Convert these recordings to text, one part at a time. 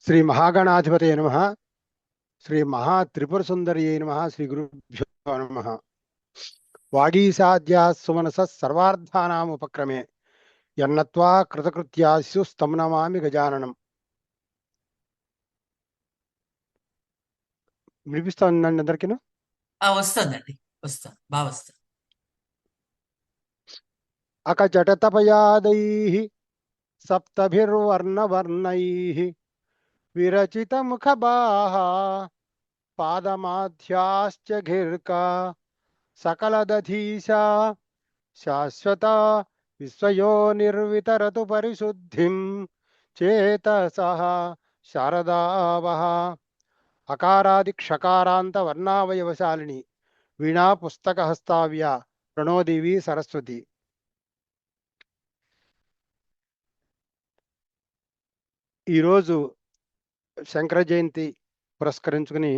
శ్రీ మహాగణాధిపతయ నమః. శ్రీ మహాత్రిపుర సుందర్యై నమః. శ్రీ గురుభ్యో నమః. వాగీసాద్యా సుమనస సర్వార్థానాం ఉపక్రమే యన్నత్వా కృతకృత్యాస్యు తం నమామి గజాననం. వినిపిస్తోందండి అందరికీను? వస్తుందండి, వస్తుంది, బాగా వస్తుంది. అకచటతపయాదైః సప్తభిర్వర్ణవర్ణైః విరచితముఖబాహ పాదమాధ్యాశ్చ ఘిర్కా సకలదధీశా శాశ్వత విశ్వయోనిర్వితరతు పరిశుద్ధిం చేతసః శారదావః. అకారాదిక్షకారాంత వర్ణావయవశాలిని వీణా పుస్తకహస్తావ్య ప్రణోదేవి సరస్వతి. ఈరోజు శంకర జయంతి పురస్కరించుకుని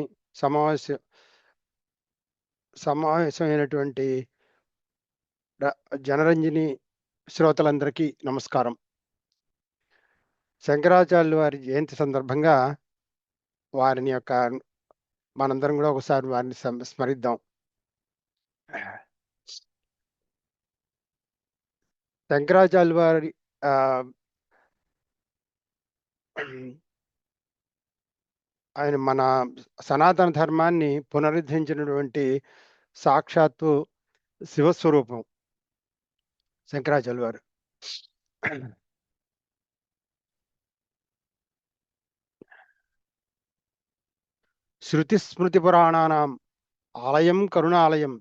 సమావేశమైనటువంటి జనరంజని శ్రోతలందరికీ నమస్కారం. శంకరాచార్యుల వారి జయంతి సందర్భంగా వారిని యొక్క మనందరం కూడా ఒకసారి వారిని స్మరిద్దాం. శంకరాచార్యుల వారి ఆయన మన సనాతన ధర్మాన్ని పునరుద్ధరించినటువంటి సాక్షాత్తు శివస్వరూపం శంకరాచార్యుల వారు. శృతి స్మృతి పురాణానాం ఆలయం కరుణాలయం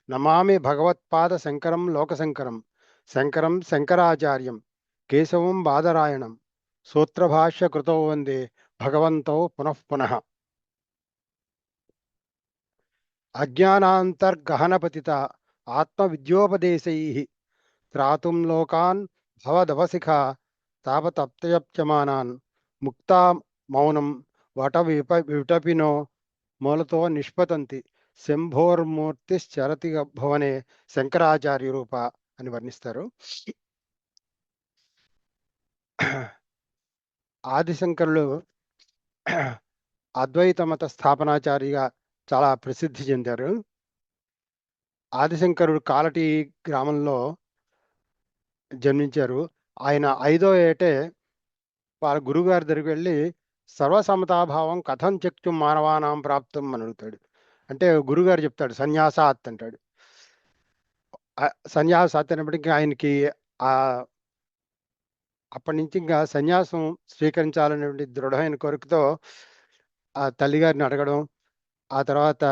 నమామి భగవత్పాద శంకరం లోకశంకరం. శంకరం శంకరాచార్యం కేశవం బాదరాయణం సూత్రభాష్య కృతో వందే భగవంతో పునః పునః. అజ్ఞానాంతర్గహనపతిత ఆత్మవిద్యోపదేశైః త్రాతుం లోకాన్ భవదవసిఖా తాపతప్తయప్యమానాన్ ముక్తా మౌనం వట విటపినో మూలతో నిష్పతంతి శంభోర్మూర్తిశ్చరతి భువనే శంకరాచార్య రూప అని వర్ణిస్తారు. ఆదిశంకరులు అద్వైత మత స్థాపనాచారిగా చాలా ప్రసిద్ధి చెందారు. ఆదిశంకరుడు కాలటి గ్రామంలో జన్మించారు. ఆయన 5వ ఏటే వాళ్ళ గురువుగారి దగ్గరికి వెళ్ళి సర్వసమతాభావం కథం చక్తుం మానవానాం ప్రాప్తం అని అడుగుతాడు. అంటే గురుగారు చెప్తాడు సన్యాసాత్ అంటాడు. సన్యాసాత్ అనేప్పటికీ ఆయనకి అప్పటి నుంచి ఇంకా సన్యాసం స్వీకరించాలనేటువంటి దృఢమైన కోరికతో ఆ తల్లిగారిని అడగడం, ఆ తర్వాత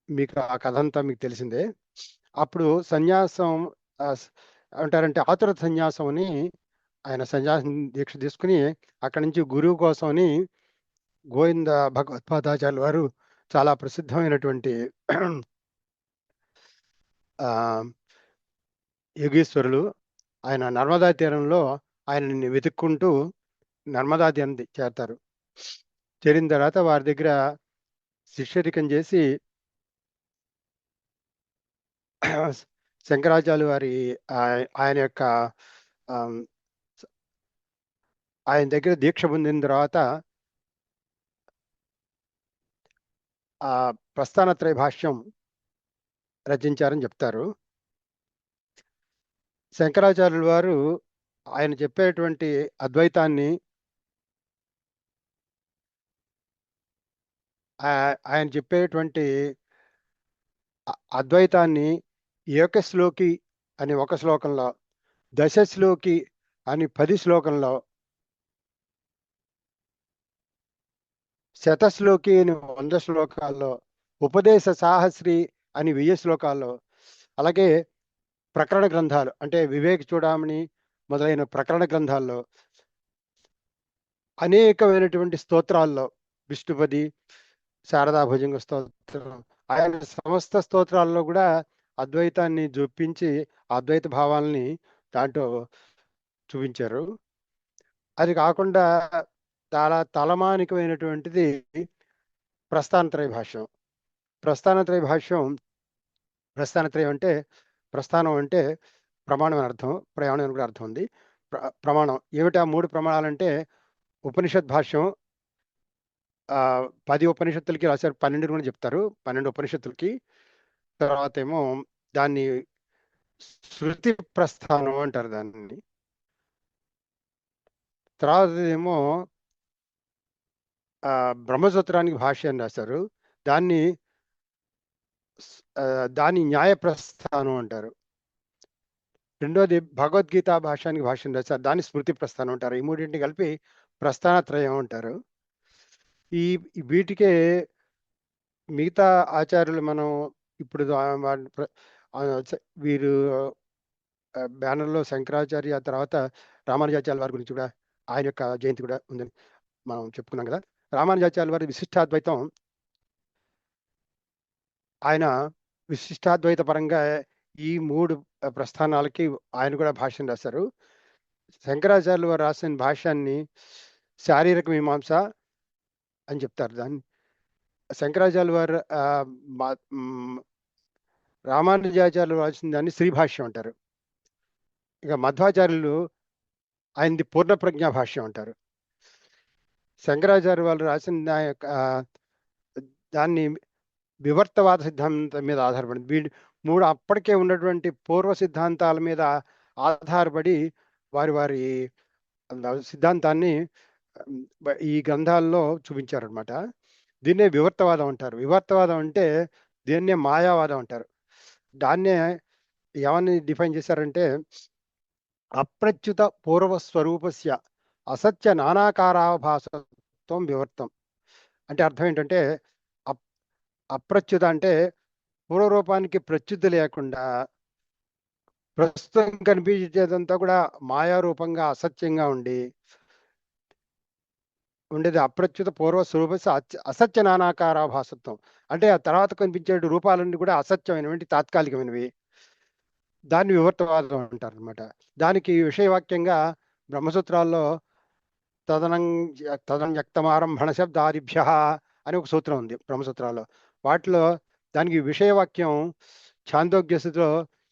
మీకు ఆ కథ అంతా మీకు తెలిసిందే. అప్పుడు సన్యాసం అంటారంటే ఆతుర సన్యాసం అని ఆయన సన్యాసం దీక్ష తీసుకుని అక్కడి నుంచి గురువు కోసమని గోవింద భగవత్పాదాచార్యుల వారు చాలా ప్రసిద్ధమైనటువంటి యోగీశ్వరులు. ఆయన నర్మదా తీరంలో ఆయనని వెతుక్కుంటూ నర్మదా తీరం చేరతారు. చేరిన తర్వాత వారి దగ్గర శిష్యరికం చేసి శంకరాచార్యుల వారి ఆయన దగ్గర దీక్ష పొందిన తర్వాత ఆ ప్రస్థానత్రయ భాష్యం రచించారని చెప్తారు. శంకరాచార్యుల వారు ఆయన చెప్పేటువంటి అద్వైతాన్ని ఆయన చెప్పేటువంటి అద్వైతాన్ని ఏకశ్లోకి అని ఒక శ్లోకంలో, దశశ్లోకి అని 10 శ్లోకంలో, శతశ్లోకి అని 100 శ్లోకాల్లో, ఉపదేశ సాహస్రి అని 1000 శ్లోకాల్లో, అలాగే ప్రకరణ గ్రంథాలు అంటే వివేక చూడామణి మొదలైన ప్రకరణ గ్రంథాల్లో, అనేకమైనటువంటి స్తోత్రాల్లో, విష్ణుపది, శారదా భుజంగ స్తోత్రం, ఆయన సమస్త స్తోత్రాల్లో కూడా అద్వైతాన్ని చూపించి అద్వైత భావాలని దాంట్లో చూపించారు. అది కాకుండా చాలా తలమానికమైనటువంటిది ప్రస్థానత్రయ భాష్యం. ప్రస్థానత్రయ భాష్యం, ప్రస్థానత్రయం అంటే ప్రస్థానం అంటే ప్రమాణం అని అర్థం, ప్రయాణం అని కూడా అర్థం ఉంది. ప్రమాణం ఏమిటి? ఆ 3 ప్రమాణాలంటే ఉపనిషత్ భాష్యం, 10 ఉపనిషత్తులకి రాశారు, 12 కూడా చెప్తారు, 12 ఉపనిషత్తులకి. తర్వాత ఏమో దాన్ని శృతి ప్రస్థానం అంటారు దాన్ని. తర్వాత ఏమో బ్రహ్మసూత్రానికి భాష్యం రాశారు, దాన్ని దాన్ని న్యాయ ప్రస్థానం అంటారు. రెండోది భగవద్గీత భాష్యానికి భాష్యం రాశారు, దాన్ని స్మృతి ప్రస్థానం అంటారు. ఈ మూడింటిని కలిపి ప్రస్థానత్రయం అంటారు. ఈ వీటికే మిగతా ఆచార్యులు మనం ఇప్పుడు వీరు బ్యానర్లో శంకరాచార్య, తర్వాత రామానుజాచార్య వారి గురించి కూడా, ఆయన యొక్క జయంతి కూడా ఉందని మనం చెప్పుకున్నాం కదా. రామానుజాచార్య వారి విశిష్టాద్వైతం, ఆయన విశిష్టాద్వైత పరంగా ఈ 3 ప్రస్థానాలకి ఆయన కూడా భాష్యం రాశారు. శంకరాచార్యులు వారు రాసిన భాష్యాన్ని శారీరక మీమాంస అని చెప్తారు. దాన్ని శంకరాచార్యులు వారు రామానుజాచార్యులు రాసిన దాన్ని శ్రీభాష్యం అంటారు. ఇక మధ్వాచార్యులు ఆయనది పూర్ణ ప్రజ్ఞా భాష్యం అంటారు. శంకరాచార్య వాళ్ళు రాసిన దాన్ని వివర్తవాద సిద్ధాంతం మీద ఆధారపడింది. వీళ్ళు 3 అప్పటికే ఉన్నటువంటి పూర్వ సిద్ధాంతాల మీద ఆధారపడి వారి వారి సిద్ధాంతాన్ని ఈ గ్రంథాల్లో చూపించారనమాట. దీన్నే వివర్తవాదం అంటారు. వివర్తవాదం అంటే దీన్నే మాయావాదం అంటారు. దాన్నే ఏమని డిఫైన్ చేశారంటే, అప్రచ్యుత పూర్వస్వరూపస్య అసత్య నానాకారాభాసత్వం వివర్తం. అంటే అర్థం ఏంటంటే, అప్రచ్యుత అంటే పూర్వరూపానికి ప్రచ్యుతి లేకుండా ప్రస్తుతం కనిపించేదంతా కూడా మాయారూపంగా అసత్యంగా ఉండేది అప్రచ్యుత పూర్వస్వరూప అసత్య నానాకారాభాసత్వం. అంటే ఆ తర్వాత కనిపించే రూపాలన్నీ కూడా అసత్యమైనటువంటి తాత్కాలికమైనవి. దాన్ని వివర్తవాదం అంటారు అనమాట. దానికి విషయవాక్యంగా బ్రహ్మసూత్రాల్లో తదనంజక్తమారంభణ శబ్దాదిభ్య అని ఒక సూత్రం ఉంది బ్రహ్మసూత్రాల్లో. వాటిలో దానికి విషయవాక్యం ఛాందోగ్య స్థితిలో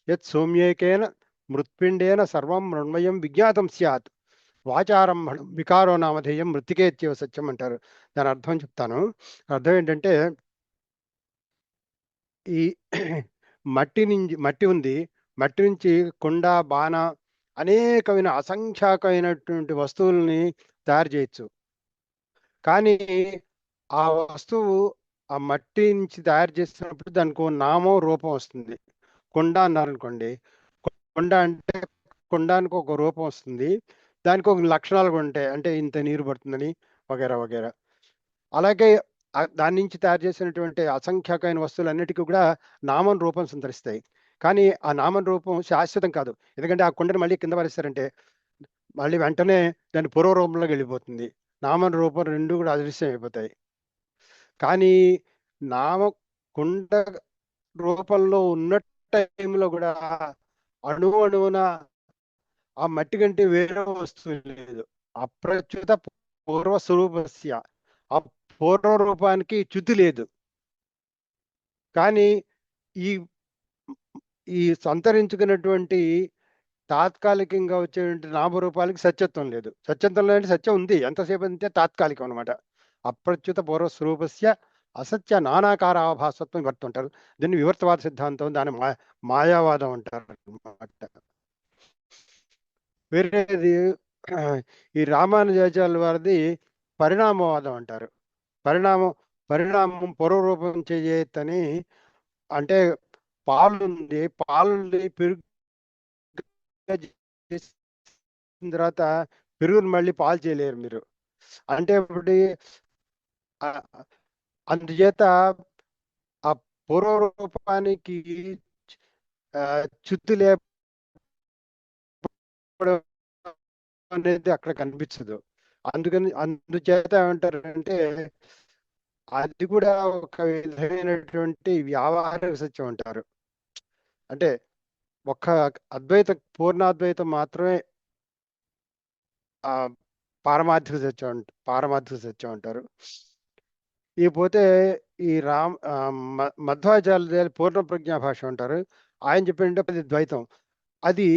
యత్ సౌమ్యేకేన మృత్పిండేన సర్వం మృణ్మయం విజ్ఞాతం స్యాత్ వాచారంభణం వికారో నామధేయం మృతికేత్యవ సత్యం అంటారు. దాని అర్థం చెప్తాను. అర్థం ఏంటంటే, ఈ మట్టి ఉంది, మట్టి నుంచి కుండ, బాణ, అనేకమైన అసంఖ్యాకమైనటువంటి వస్తువుల్ని తయారు చేయొచ్చు. కానీ ఆ వస్తువు ఆ మట్టి నుంచి తయారు చేసినప్పుడు దానికి నామం రూపం వస్తుంది. కుండ అన్నారనుకోండి, కుండ అంటే కుండానికి ఒక రూపం వస్తుంది, దానికి ఒక లక్షణాలు కూడా ఉంటాయి. అంటే ఇంత నీరు పడుతుందని వగేరా వగేరా. అలాగే దాని నుంచి తయారు చేసినటువంటి అసంఖ్యాకమైన వస్తువులన్నిటికీ కూడా నామం రూపం సంతరిస్తాయి. కానీ ఆ నామం రూపం శాశ్వతం కాదు. ఎందుకంటే ఆ కుండను మళ్ళీ కింద పరేస్తారంటే మళ్ళీ వెంటనే దాని పూర్వ రూపంలోకి వెళ్ళిపోతుంది. నామం రూపం రెండు కూడా అదృశ్యం అయిపోతాయి. కానీ నామ కుండ రూపంలో ఉన్న టైంలో కూడా అణువున ఆ మట్టి కంటే వేరే వస్తువు లేదు. అప్రచ్యుత పూర్వ స్వరూపస్య, ఆ పూర్వ రూపానికి చ్యుతి లేదు. కానీ ఈ ఈ సంతరించుకున్నటువంటి తాత్కాలికంగా వచ్చేటువంటి నామరూపాలకి సత్యత్వం లేదు. సత్యత్వం అంటే సత్యం ఉంది, ఎంతసేపు అంటే తాత్కాలికం అనమాట. అప్రచ్యుత పూర్వ స్వరూపస్య అసత్య నానాకార ఆభాసత్వం వర్తుంటారు. దీన్ని వివర్తవాద సిద్ధాంతం, దాన్ని మాయావాదం అంటారు అన్నమాట. వేరేది ఈ రామానుజాచార్యుల వారిది పరిణామవాదం అంటారు. పరిణామం పూర్వరూపం చేయతని, అంటే పాలుంది, పాలుంది పెరుగు చేసిన తర్వాత పెరుగుని మళ్ళీ పాలు చేయలేరు మీరు. అంటే ఇప్పుడు అందుచేత ఆ పూర్వరూపానికి చ్యుతి అనేది అక్కడ కనిపించదు. అందుచేత ఏమంటారంటే అది కూడా ఒక విధమైనటువంటి వ్యావహారిక సత్యం అంటారు. అంటే ఒక్క పూర్ణాద్వైతం మాత్రమే పారమార్థిక సత్యం అంటారు. ఇకపోతే ఈ మధ్వాచార్యుల పూర్ణ ప్రజ్ఞా భాష అంటారు. ఆయన చెప్పినట్టు ద్వైతం, అది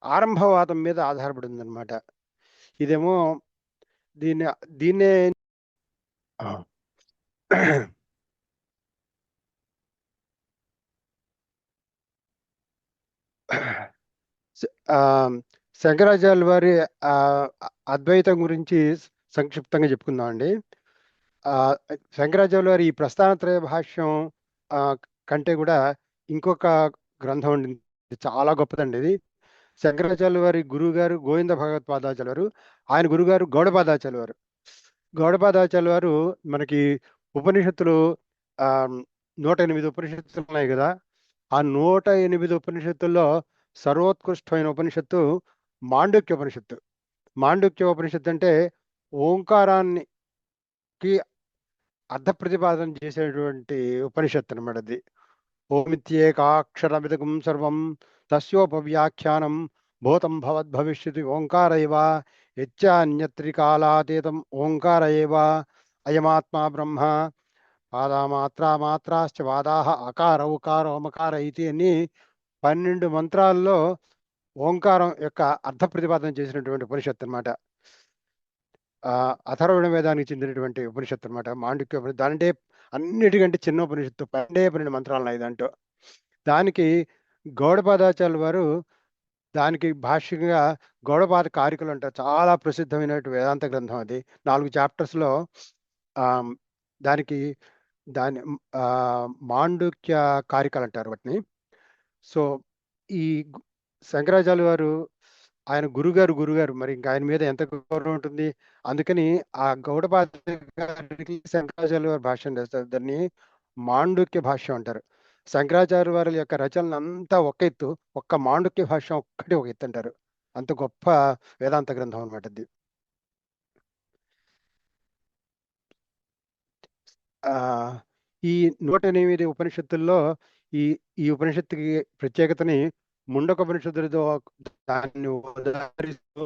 ఆరంభవాదం మీద ఆధారపడి ఉందన్నమాట. ఇదేమో దీన్నే ఆ, శంకరాచార్యుల వారి ఆ, అద్వైతం గురించి సంక్షిప్తంగా చెప్పుకుందామండి. ఆ, శంకరాచార్యుల వారి ఈ ప్రస్థానత్రయ భాష్యం ఆ, కంటే కూడా ఇంకొక గ్రంథం ఉండింది, చాలా గొప్పదండి ఇది. శంకరాచార్యుల వారి గురువు గారు గోవింద భగవత్పాదాచార్య వారు, ఆయన గురుగారు గౌడపాదాచార్య వారు. గౌడపాదాచార్య వారు మనకి ఉపనిషత్తులు ఆ 108 ఉపనిషత్తులు ఉన్నాయి కదా. ఆ 108 ఉపనిషత్తుల్లో సర్వోత్కృష్టమైన ఉపనిషత్తు మాండుక్య ఉపనిషత్తు. మాండుక్య ఉపనిషత్తు అంటే ఓంకారానికి అర్థ ప్రతిపాదన చేసేటువంటి ఉపనిషత్తు అనమాట అది. ఓమిత్యేకాక్షరమిదకం సర్వం తస్యోపవ్యాఖ్యానం భూతం భవద్భవిష్యతి ఓంకార ఇవ యచ్చాన్యత్రికాలాతీతం ఓంకార ఏవ అయమాత్మా బ్రహ్మ పాదామాత్రాశ్చ వాదాహ అకార ఉకార ఓమకార ఇది అని 12 మంత్రాల్లో ఓంకారం యొక్క అర్థ ప్రతిపాదన చేసినటువంటి ఉపనిషత్తు అనమాట. అథర్వణ వేదానికి చెందినటువంటి ఉపనిషత్తు అనమాట మాండుక్య ఉపనిషత్తు. దానింటే అన్నిటికంటే చిన్న ఉపనిషత్తు, 12 మంత్రాలు ఉన్నాయి దాంట్లో. దానికి గౌడపాదాచార్యుల వారు దానికి భాష్యంగా గౌడపాద కారికలు అంటారు, చాలా ప్రసిద్ధమైన వేదాంత గ్రంథం అది. 4 చాప్టర్స్లో దానికి దాని మాండుక్య కారికలు అంటారు వాటిని. సో ఈ శంకరాచార్యుల వారు ఆయన గురుగారు మరి ఇంకా ఆయన మీద ఎంత గౌరవం ఉంటుంది. అందుకని ఆ గౌడపాద గారికి శంకరాచార్యుల వారి భాష్యం చేస్తారు, దాన్ని మాండుక్య భాష్యం అంటారు. శంకరాచార్య వారి యొక్క రచనలు అంతా ఒక ఎత్తు, ఒక్క మాండుక్య భాష్యం ఒక్కటి ఒక ఎత్తు అంటారు. అంత గొప్ప వేదాంత గ్రంథం అనమాట అది. ఆ ఈ 108 ఉపనిషత్తుల్లో ఈ ఈ ఉపనిషత్తుకి ప్రత్యేకతని ముండక ఉపనిషత్తులతో దాన్ని ఉదాహరిస్తూ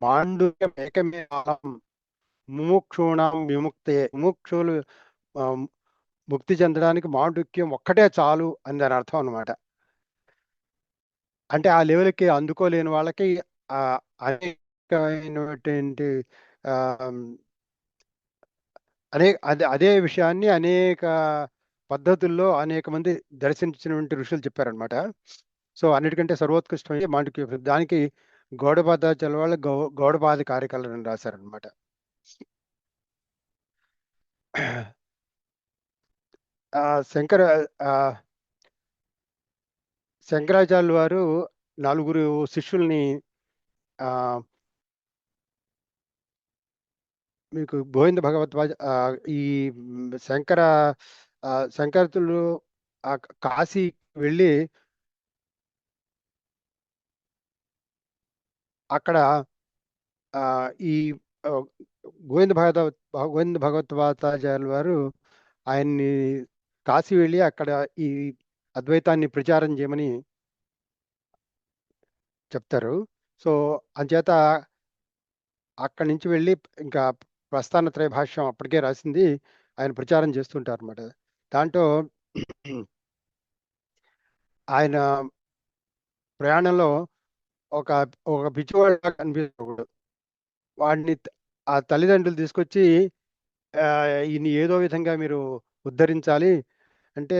మాండుక్యం ఏకమే ఆలం ముముక్షూణం విముక్తే, ముముక్షులు ముక్తి చెందడానికి మాండుక్యం ఒక్కటే చాలు అని దాని అర్థం అనమాట. అంటే ఆ లెవెల్కి అందుకోలేని వాళ్ళకి అనేకమైనటువంటి అదే విషయాన్ని అనేక పద్ధతుల్లో అనేక మంది దర్శించినటువంటి ఋషులు చెప్పారనమాట. సో అన్నిటికంటే సర్వోత్కృష్టమైన మాండుక్య ఉపనిషత్తు. దానికి గౌడపాదాచార్యుల వాళ్ళు గౌడపాద కార్యకాలను రాశారనమాట. శంకర శంకరాచార్యుల వారు 4 శిష్యుల్ని మీకు గోవింద భగవత్పాద ఈ శంకరతులు కాశీ వెళ్ళి అక్కడ ఈ గోవింద భగవత్పాదాచార్యుల వారు ఆయన్ని కాశీ వెళ్ళి అక్కడ ఈ అద్వైతాన్ని ప్రచారం చేయమని చెప్తారు. సో అంచేత అక్కడి నుంచి వెళ్ళి ఇంకా ప్రస్థానత్రయ భాష్యం అప్పటికే రాసింది ఆయన ప్రచారం చేస్తుంటారు అన్నమాట. దాంట్లో ఆయన ప్రయాణంలో ఒక ఒక పిచ్చివాడు కనిపిస్తాడు. వాడిని ఆ తల్లిదండ్రులు తీసుకొచ్చి ఈయన ఏదో విధంగా మీరు ఉద్ధరించాలి అంటే,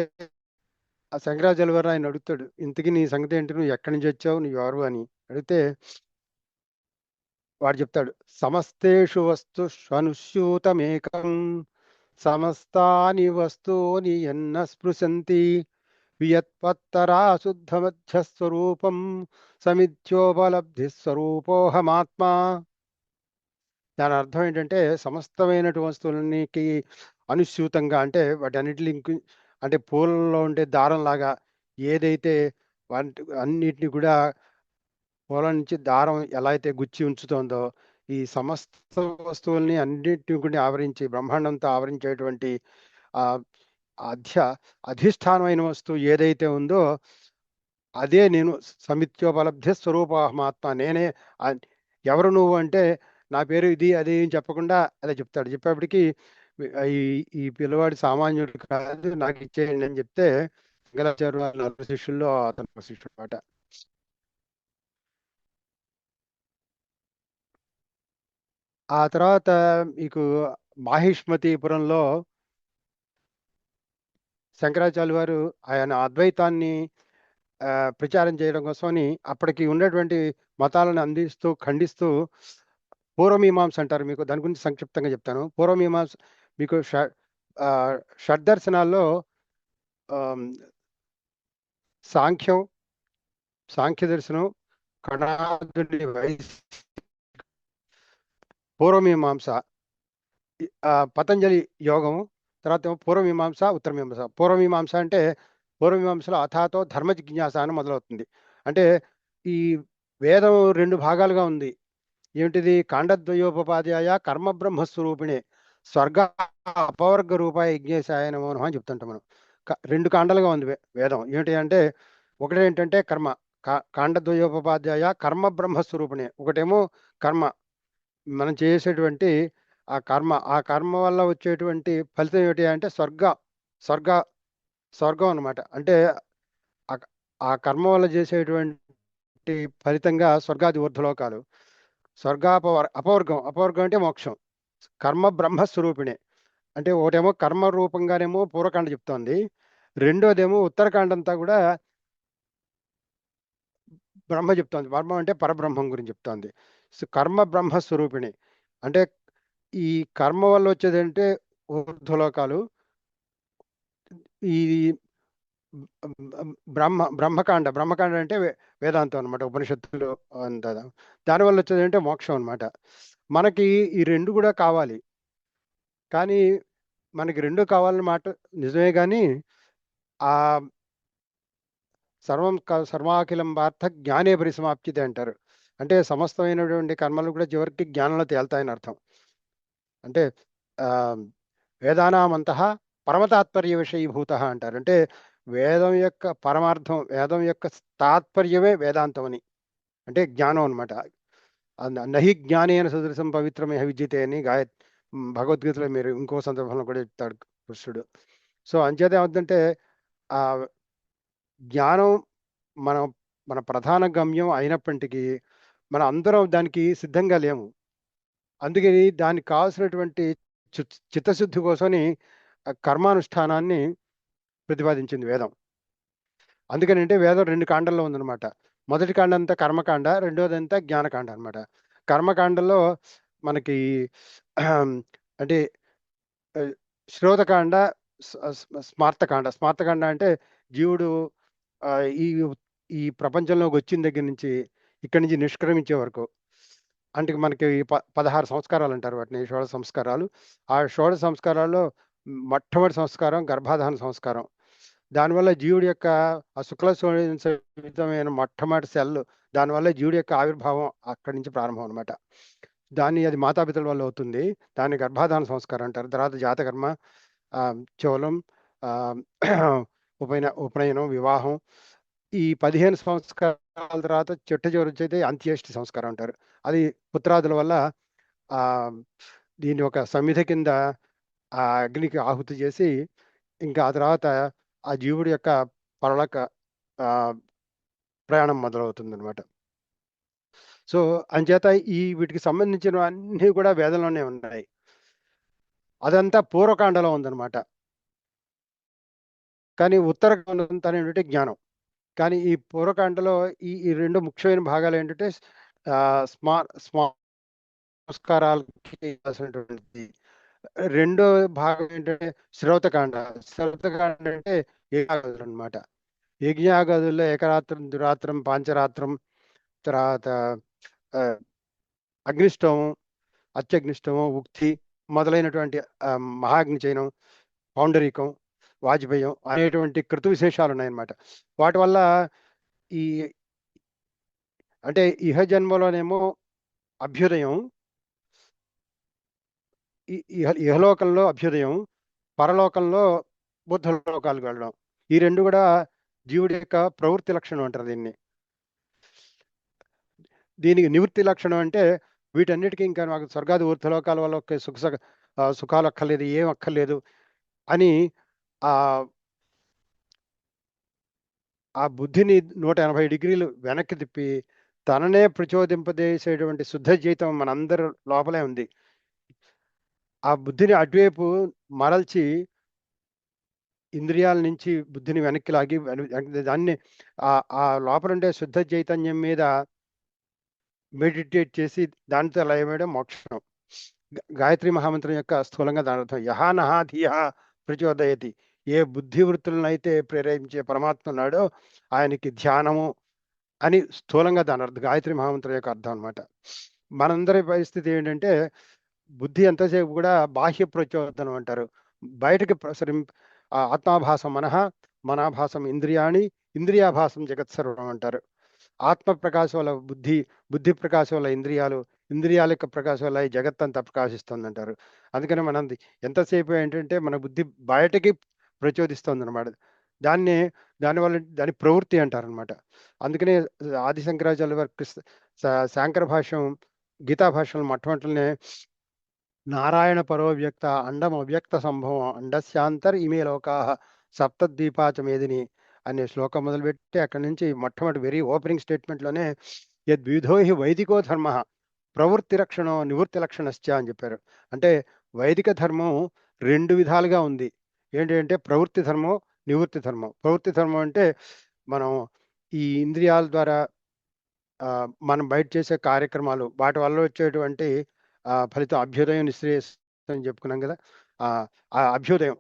ఆ శంకరాచార్య వారు ఆయన అడుగుతాడు, ఇంతకీ నీ సంగతి ఏంటి, నువ్వు ఎక్కడి నుంచి వచ్చావు, నువ్వు ఎవరు అని అడిగితే వాడు చెప్తాడు, సమస్తేషు వస్తుష్వనుస్యూతమేకం సమస్తాని వస్తూని ఎన్న స్పృశంతి వియత్పత్తరా శుద్ధ మధ్యస్వరూపం సమిత్యోపలబ్ధి స్వరూపోహమాత్మా. దాని అర్థం ఏంటంటే సమస్తమైనటువంటి వస్తువులకి అనుస్యూతంగా, అంటే వాటి అంటే పూలలో ఉండే దారం లాగా ఏదైతే వాటి అన్నిటిని కూడా పూల నుంచి దారం ఎలా అయితే గుచ్చి ఉంచుతోందో, ఈ సమస్త వస్తువుల్ని అన్నిటిని కూడా ఆవరించి బ్రహ్మాండంతో ఆవరించేటువంటి ఆ అధ్య అధిష్టానమైన వస్తువు ఏదైతే ఉందో అదే నేను. సమిత్యోపలబ్ధి స్వరూపమాత్మ, నేనే. ఎవరు నువ్వు అంటే, నా పేరు ఇది అది ఏం చెప్పకుండా అలా చెప్తాడు. చెప్పేప్పటికి ఈ ఈ పిల్లవాడు సామాన్యుడు కాదు, నాకు ఇచ్చేయండి అని చెప్తే శంకరాచార్య వారి 4 శిష్యుల్లో అతను ఒక శిష్యుడు అనమాట. ఆ తర్వాత మీకు మాహిష్మతిపురంలో శంకరాచార్య వారు ఆయన అద్వైతాన్ని ప్రచారం చేయడం కోసమని అప్పటికి ఉన్నటువంటి మతాలను అందిస్తూ ఖండిస్తూ పూర్వమీమాంస అంటారు. మీకు దాని గురించి సంక్షిప్తంగా చెప్తాను. పూర్వమీమాంస మీకు షడ్దర్శనాల్లో ఆమ్, సాంఖ్యం, సాంఖ్య దర్శనం, కణాదుని పూర్వమీమాంస, పతంజలి యోగం, తర్వాత ఏమో పూర్వమీమాంస, ఉత్తరమీమాంస. పూర్వమీమాంస అంటే పూర్వమీమాంసలో అథాతో ధర్మ జిజ్ఞాస అని మొదలవుతుంది. అంటే ఈ వేదం రెండు భాగాలుగా ఉంది. ఏమిటిది? కాండద్వయోపపాధ్యాయ కర్మ బ్రహ్మస్వరూపిణే స్వర్గ అపవర్గ రూపాయ యజ్ఞేశాయ నమో నమః అని చెప్తుంటాం మనం. రెండు కాండలుగా ఉంది వేదం. ఏమిటి అంటే ఒకటి ఏంటంటే కర్మ, కాండద్వయోపపాధ్యాయ కర్మ బ్రహ్మస్వరూపిణే. ఒకటేమో కర్మ, మనం చేసేటువంటి ఆ కర్మ వల్ల వచ్చేటువంటి ఫలితం ఏమిటి అంటే స్వర్గ స్వర్గం అన్నమాట. అంటే ఆ కర్మ వల్ల చేసేటువంటి ఫలితంగా స్వర్గాది ఊర్ధ్వలోకాలు. అపవర్గం అంటే మోక్షం. కర్మ బ్రహ్మస్వరూపిణే. అంటే ఒకటేమో కర్మ రూపంగానేమో పూర్వకాండ చెప్తోంది, రెండోదేమో ఉత్తరకాండ అంతా కూడా బ్రహ్మ చెప్తోంది. బ్రహ్మ అంటే పరబ్రహ్మం గురించి చెప్తోంది. కర్మ బ్రహ్మస్వరూపిణి అంటే ఈ కర్మ వల్ల వచ్చేది అంటే ఊర్ధ్వలోకాలు. ఈ బ్రహ్మకాండ అంటే వేదాంతం అనమాట, ఉపనిషత్తులు అంత. దానివల్ల వచ్చేది అంటే మోక్షం అనమాట. మనకి ఈ రెండు కూడా కావాలి, కానీ మనకి రెండు కావాలన్న మాట నిజమే, కానీ ఆ సర్వాఖిలం పార్థ జ్ఞానే పరిసమాప్తితే అంటారు. అంటే సమస్తమైనటువంటి కర్మలు కూడా చివరికి జ్ఞానంలో తేల్తాయని అర్థం. అంటే ఆ వేదానామంతః పరమతాత్పర్య విషయీభూత అంటారు. అంటే వేదం యొక్క పరమార్థం, వేదం యొక్క తాత్పర్యమే వేదాంతం అని, అంటే జ్ఞానం అనమాట. నహి జ్ఞానేన సదృశం పవిత్రమేహ విద్యతే అని భగవద్గీతలో మీరు ఇంకో సందర్భంలో కూడా చెప్తాడు కృష్ణుడు. సో అంచేత ఏమవుతుందంటే ఆ జ్ఞానం మన మన ప్రధాన గమ్యం అయినప్పటికీ మనం అందరం దానికి సిద్ధంగా లేము. అందుకని దానికి కావాల్సినటువంటి చిత్తశుద్ధి కోసమని కర్మానుష్ఠానాన్ని ప్రతిపాదించింది వేదం. అందుకని అంటే వేదం రెండు కాండల్లో ఉందన్నమాట. మొదటి కాండ అంతా కర్మకాండ, రెండోది అంతా జ్ఞానకాండ అనమాట. కర్మకాండలో మనకి అంటే శ్రోతకాండ, స్మార్తకాండ అంటే జీవుడు ఈ ఈ ప్రపంచంలోకి వచ్చిన దగ్గర నుంచి ఇక్కడి నుంచి నిష్క్రమించే వరకు, అంటే మనకి 16 సంస్కారాలు అంటారు వాటిని, షోడశ సంస్కారాలు. ఆ షోడశ సంస్కారాల్లో మొట్టమొదటి సంస్కారం గర్భాధాన సంస్కారం. దానివల్ల జీవుడి యొక్క ఆ శుక్లమైన మొట్టమొదటి సెల్, దానివల్ల జీవుడి యొక్క ఆవిర్భావం అక్కడి నుంచి ప్రారంభం అనమాట. అది మాతాపితల వల్ల అవుతుంది. దాన్ని గర్భాధాన సంస్కారం అంటారు. తర్వాత జాతకర్మ, చోళం, ఉపనయనం, వివాహం. ఈ 15 సంస్కారాల తర్వాత చిట్ట అయితే అంత్యేష్టి సంస్కారం అంటారు. అది పుత్రాదుల వల్ల ఆ దీన్ని ఒక సమిధ కింద ఆ అగ్నికి ఆహుతి చేసి, ఇంకా ఆ తర్వాత ఆ జీవుడి యొక్క పరలోక ప్రయాణం మొదలవుతుంది అనమాట. సో అంచేత వీటికి సంబంధించిన అన్ని కూడా వేదంలోనే ఉన్నాయి. అదంతా పూర్వకాండలో ఉందన్నమాట. కానీ ఉత్తరకాండ అనేటువంటి జ్ఞానం. కానీ ఈ పూర్వకాండలో ఈ రెండు ముఖ్యమైన భాగాలు ఏంటంటే సంస్కారాలకి కావాల్సినటువంటిది. రెండో భాగం ఏంటంటే శ్రౌతకాండ. శ్రౌతకాండ అంటే యజ్ఞాగాదులు అనమాట. యజ్ఞాగాదుల్లో ఏకరాత్రం, దురాత్రం, పాంచరాత్రం, తర్వాత అగ్నిష్టోమం, అత్యగ్నిష్టోమం, ఉక్తి మొదలైనటువంటి మహాగ్ని చయనం, పౌండరీకం, వాజ్పేయం అనేటువంటి కృతు విశేషాలు ఉన్నాయన్నమాట. వాటి వల్ల ఈ అంటే ఇహ జన్మలోనేమో అభ్యుదయం, ఇహలోకంలో అభ్యుదయం, పరలోకంలో బుద్ధలోకాలకు వెళ్ళడం. ఈ రెండు కూడా జీవుడి యొక్క ప్రవృత్తి లక్షణం అంటారు దీన్ని. దీనికి నివృత్తి లక్షణం అంటే వీటన్నిటికీ ఇంకా మాకు స్వర్గాది ఊర్ధ్వలోకాల వల్ల సుఖాలు అక్కర్లేదు, ఏం అక్కర్లేదు అని ఆ ఆ బుద్ధిని 180 డిగ్రీలు వెనక్కి తిప్పి తననే ప్రచోదింపజేసేటువంటి శుద్ధ జీవితం మనందరి లోపలే ఉంది. ఆ బుద్ధిని అటువైపు మరల్చి ఇంద్రియాల నుంచి బుద్ధిని వెనక్కి లాగి దాన్ని ఆ లోపల ఉండే శుద్ధ చైతన్యం మీద మెడిటేట్ చేసి దానితో లయమేయడం మోక్షం. గాయత్రి మహామంత్రం యొక్క స్థూలంగా దాని అర్థం యహా నహా ధియః ప్రచోదయతి. ఏ బుద్ధి వృత్తులను అయితే ప్రేరేపించే పరమాత్మ ఉన్నాడో ఆయనకి ధ్యానము అని స్థూలంగా దాని అర్థం గాయత్రి మహామంత్రం యొక్క అర్థం అనమాట. మనందరి పరిస్థితి ఏంటంటే బుద్ధి ఎంతసేపు కూడా బాహ్య ప్రచోదనం అంటారు, బయటకి ఆత్మాభాసం మనః, మనాభాసం ఇంద్రియాణి, ఇంద్రియాభాసం జగత్ సర్వం అంటారు. ఆత్మ ప్రకాశం వల్ల బుద్ధి, బుద్ధి ప్రకాశం వల్ల ఇంద్రియాలు, ఇంద్రియాల యొక్క ప్రకాశం వల్ల ఈ జగత్తంతా ప్రకాశిస్తుంది అంటారు. అందుకని మనం ఎంతసేపు ఏంటంటే మన బుద్ధి బయటకి ప్రచోదిస్తుంది అనమాట. దాని ప్రవృత్తి అంటారనమాట. అందుకనే ఆది శంకరాచార్య వారి శాంకర భాష్యం, గీతా భాష్యం మొట్టమొదటినే నారాయణ పరోవ్యక్త అండం అవ్యక్త సంభవం అండస్యాంతర్ ఇమే లోకా సప్తద్వీపాచ మేదిని అనే శ్లోకం మొదలుపెట్టి అక్కడి నుంచి మొట్టమొదటి వెరీ ఓపెనింగ్ స్టేట్మెంట్లోనే యద్విధో హి వైదికో ధర్మ ప్రవృత్తి లక్షణం నివృత్తి లక్షణశ్చ అని చెప్పారు. అంటే వైదిక ధర్మం రెండు విధాలుగా ఉంది. ఏంటంటే ప్రవృత్తి ధర్మం, నివృత్తి ధర్మం. ప్రవృత్తి ధర్మం అంటే మనం ఈ ఇంద్రియాల ద్వారా మనం బయట చేసే కార్యక్రమాలు, వాటి వల్ల వచ్చేటువంటి ఫలితం అభ్యుదయం, నిశ్రేయస్సు అని చెప్పుకున్నాం కదా. ఆ అభ్యుదయం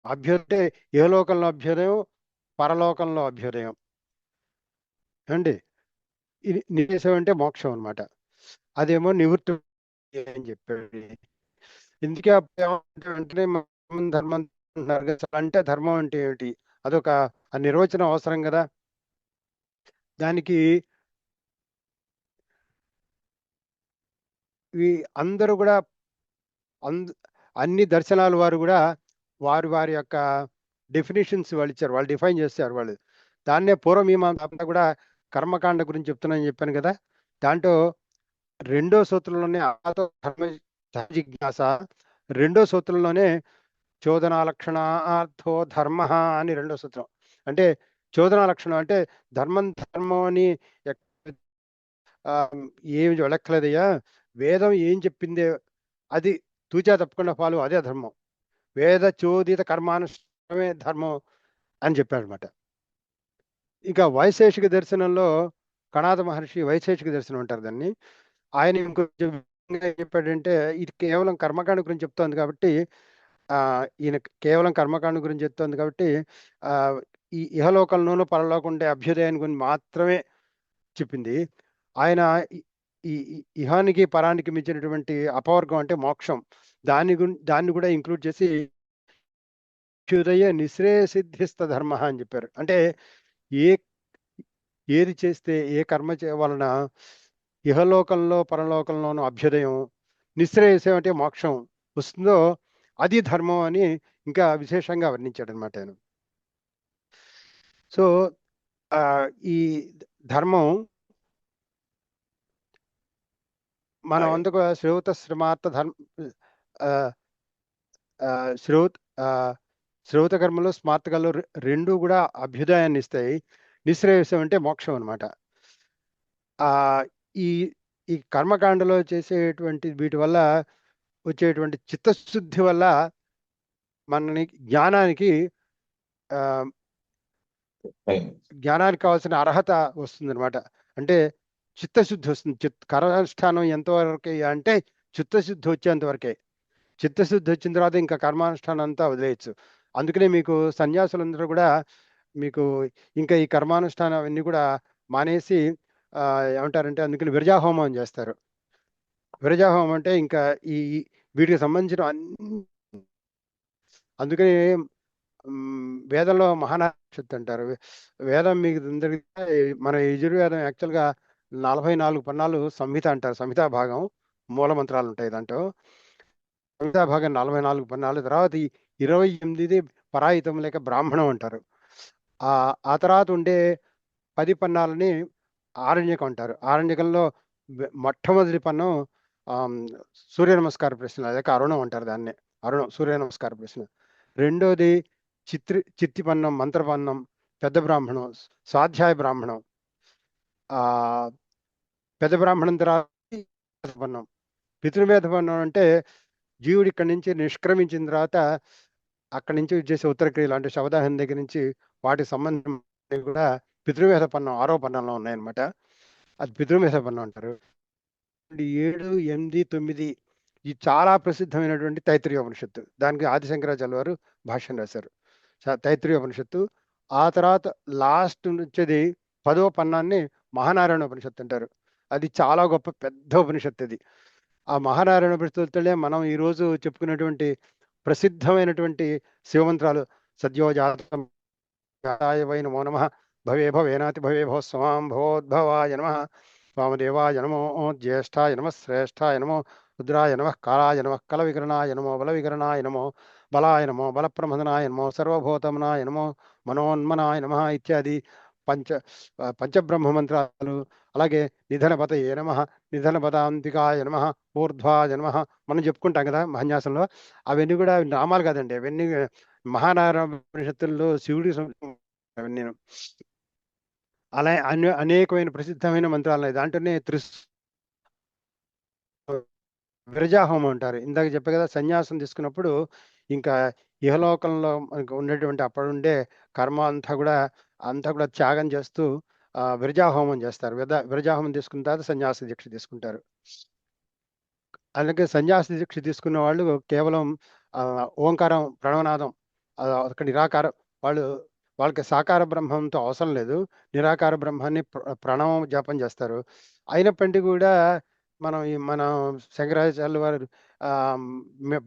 అంటే ఏ లోకంలో అభ్యుదయం, పరలోకంలో అభ్యుదయం అండి. ఇది నిశ్రేయసం అంటే మోక్షం అనమాట. అదేమో నివృత్తి అని చెప్పాడు. ఇందుకే వెంటనే ధర్మం అంటున్నారు కదా. అంటే ధర్మం అంటే ఏమిటి, అదొక నిర్వచనం అవసరం కదా. దానికి అందరూ కూడా అన్ని దర్శనాల వారు కూడా వారి యొక్క డెఫినేషన్స్ వాళ్ళు ఇచ్చారు, వాళ్ళు డిఫైన్ చేస్తారు వాళ్ళు. దాన్నే పూర్వమీమాంస కూడా కర్మకాండ గురించి చెప్తున్నానని చెప్పాను కదా. దాంట్లో రెండో సూత్రంలోనే ధర్మ జిజ్ఞాస, రెండో సూత్రంలోనే చోదనా లక్షణార్థో ధర్మ అని రెండో సూత్రం. అంటే చోదనా లక్షణం అంటే ధర్మం అని ఏమి వెళ్ళక్కలేదయ్యా, వేదం ఏం చెప్పిందే అది తూచా తప్పకుండా ఫాలో, అదే ధర్మం. వేద చోదిత కర్మానుష్ఠానమే ధర్మం అని చెప్పాడు అనమాట. ఇక వైశేషిక దర్శనంలో కణాద మహర్షి వైశేషిక దర్శనం అంటారు దాన్ని. ఆయన ఇంకొంచెం చెప్పాడంటే ఇది కేవలం కర్మకాండ గురించి చెప్తోంది కాబట్టి ఈయన కేవలం కర్మకాండ గురించి చెప్తోంది కాబట్టి ఈ ఇహలోకంలోనూ పరలోకం ఉండే అభ్యుదయాన్ని గురించి మాత్రమే చెప్పింది. ఆయన ఇహానికి పరానికి మించినటువంటి అపవర్గం అంటే మోక్షం, దాన్ని కూడా ఇంక్లూడ్ చేసి అభ్యుదయ నిశ్రేయసిద్ధిస్త ధర్మ అని చెప్పారు. అంటే ఏది చేస్తే, ఏ కర్మ వలన ఇహలోకంలో పరలోకంలోనూ అభ్యుదయం, నిశ్రేయసం అంటే మోక్షం వస్తుందో అది ధర్మం అని ఇంకా విశేషంగా వర్ణించాడు అనమాట ఆయన. సో ఈ ధర్మం మనం అందుకు శ్రౌత శ్రమార్థ ధర్మ శ్రౌత కర్మలు స్మార్త కర్మలు రెండు కూడా అభ్యుదయాన్ని ఇస్తాయి. నిశ్రేయసం అంటే మోక్షం అనమాట. ఈ ఈ కర్మకాండలో చేసేటువంటి వీటి వల్ల వచ్చేటువంటి చిత్తశుద్ధి వల్ల మనని జ్ఞానానికి కావాల్సిన అర్హత వస్తుంది అనమాట. అంటే చిత్తశుద్ధి వస్తుంది. కర్మానుష్ఠానం ఎంతవరకే అంటే చిత్తశుద్ధి వచ్చేంతవరకే. చిత్తశుద్ధి వచ్చిన తర్వాత ఇంకా కర్మానుష్ఠానం అంతా వదిలేయచ్చు. అందుకనే మీకు సన్యాసులందరూ కూడా మీకు ఇంకా ఈ కర్మానుష్ఠానం అవన్నీ కూడా మానేసి ఏమంటారంటే అందుకని విరజాహోమం చేస్తారు. విరజాహోమం అంటే ఇంకా ఈ వీటికి సంబంధించిన అందుకని వేదంలో మహానాక్షత్తి అంటారు. వేదం మీకు మన యజుర్వేదం యాక్చువల్గా 44 పన్నాలు సంహిత అంటారు. సంహితా భాగం మూల మంత్రాలు ఉంటాయి దాంట్లో. సంహితా భాగం 44 పన్నాలు, తర్వాత 28 పరాయితం లేక బ్రాహ్మణం అంటారు. ఆ తర్వాత ఉండే 10 పన్నాలని ఆరణ్యకం అంటారు. ఆరణ్యకంలో మొట్టమొదటి పన్నం సూర్య నమస్కార ప్రశ్న లేక అరుణం అంటారు దాన్నే. అరుణం సూర్య నమస్కార ప్రశ్న. రెండోది చిత్తిపన్నం, మంత్రపన్నం, పెద్ద బ్రాహ్మణం, స్వాధ్యాయ బ్రాహ్మణం. పెద్ద బ్రాహ్మణం తర్వాత పన్నం. పితృవేద పన్నం అంటే జీవుడు ఇక్కడి నుంచి నిష్క్రమించిన తర్వాత అక్కడి నుంచి చేసే ఉత్తర క్రియలు అంటే శవదాహం దగ్గర నుంచి వాటికి సంబంధం కూడా పితృవేద పన్నం 6వ పన్నంలో ఉన్నాయన్నమాట. అది పితృవేద పన్నం అంటారు. 7, 8, 9 ఇది చాలా ప్రసిద్ధమైనటువంటి తైత్రీయ ఉపనిషత్తు. దానికి ఆది శంకరాచార్య వారు భాష్యం రాశారు. తైత్రీయ ఉపనిషత్తు. ఆ తర్వాత లాస్ట్ వచ్చేది 10వ పన్నాన్ని మహానారాయణ ఉపనిషత్తు అంటారు. అది చాలా గొప్ప పెద్ద ఉపనిషత్తు అది. ఆ మహానారాయణ ఉపనిషత్తులే మనం ఈరోజు చెప్పుకున్నటువంటి ప్రసిద్ధమైనటువంటి శివమంత్రాలు సద్యోజాతం వై నమో నమ భవే భవేనాతి భవే భవ స్వాం భవోద్భవాయ నమ వామదేవాయ నమో జ్యేష్ఠాయ నమ శ్రేష్ఠాయ నమో రుద్రాయ నమ కాళాయ నమ కల వికరణాయ నమో బల వికరణాయ నమో బలాయ నమో బలప్రమదనాయ నమో సర్వభూతమనాయ నమో మనోన్మనాయ నమ ఇత్యాది పంచబ్రహ్మ మంత్రాలు. అలాగే నిధనపతయే నమ నిధనపదాంతికాయ నమ ఊర్ధ్వాయ నమ మనం చెప్పుకుంటాం కదా మహన్యాసంలో. అవన్నీ కూడా నామాలు కాదండి, అవన్నీ మహానారాయణ ఉపనిషత్తుల్లో శివుడి అవన్నీ అలా అనేకమైన ప్రసిద్ధమైన మంత్రాలు ఉన్నాయి. దాంట్లోనే విరజాహోమం అంటారు. ఇందాక చెప్పే కదా సన్యాసం తీసుకున్నప్పుడు ఇంకా ఇహలోకంలో మనకు ఉన్నటువంటి అప్పుడుండే కర్మ అంతా కూడా త్యాగం చేస్తూ విరజాహోమం చేస్తారు. విరజాహోమం తీసుకున్న తర్వాత సన్యాస దీక్ష తీసుకుంటారు. అలాగే సన్యాస దీక్ష తీసుకున్న వాళ్ళు కేవలం ఓంకారం ప్రణవనాదం ఒక నిరాకారం వాళ్ళకి సాకార బ్రహ్మంతో అవసరం లేదు. నిరాకార బ్రహ్మాన్ని ప్రణవం జపం చేస్తారు. అయినప్పటికీ కూడా మన శంకరాచార్యుల వారు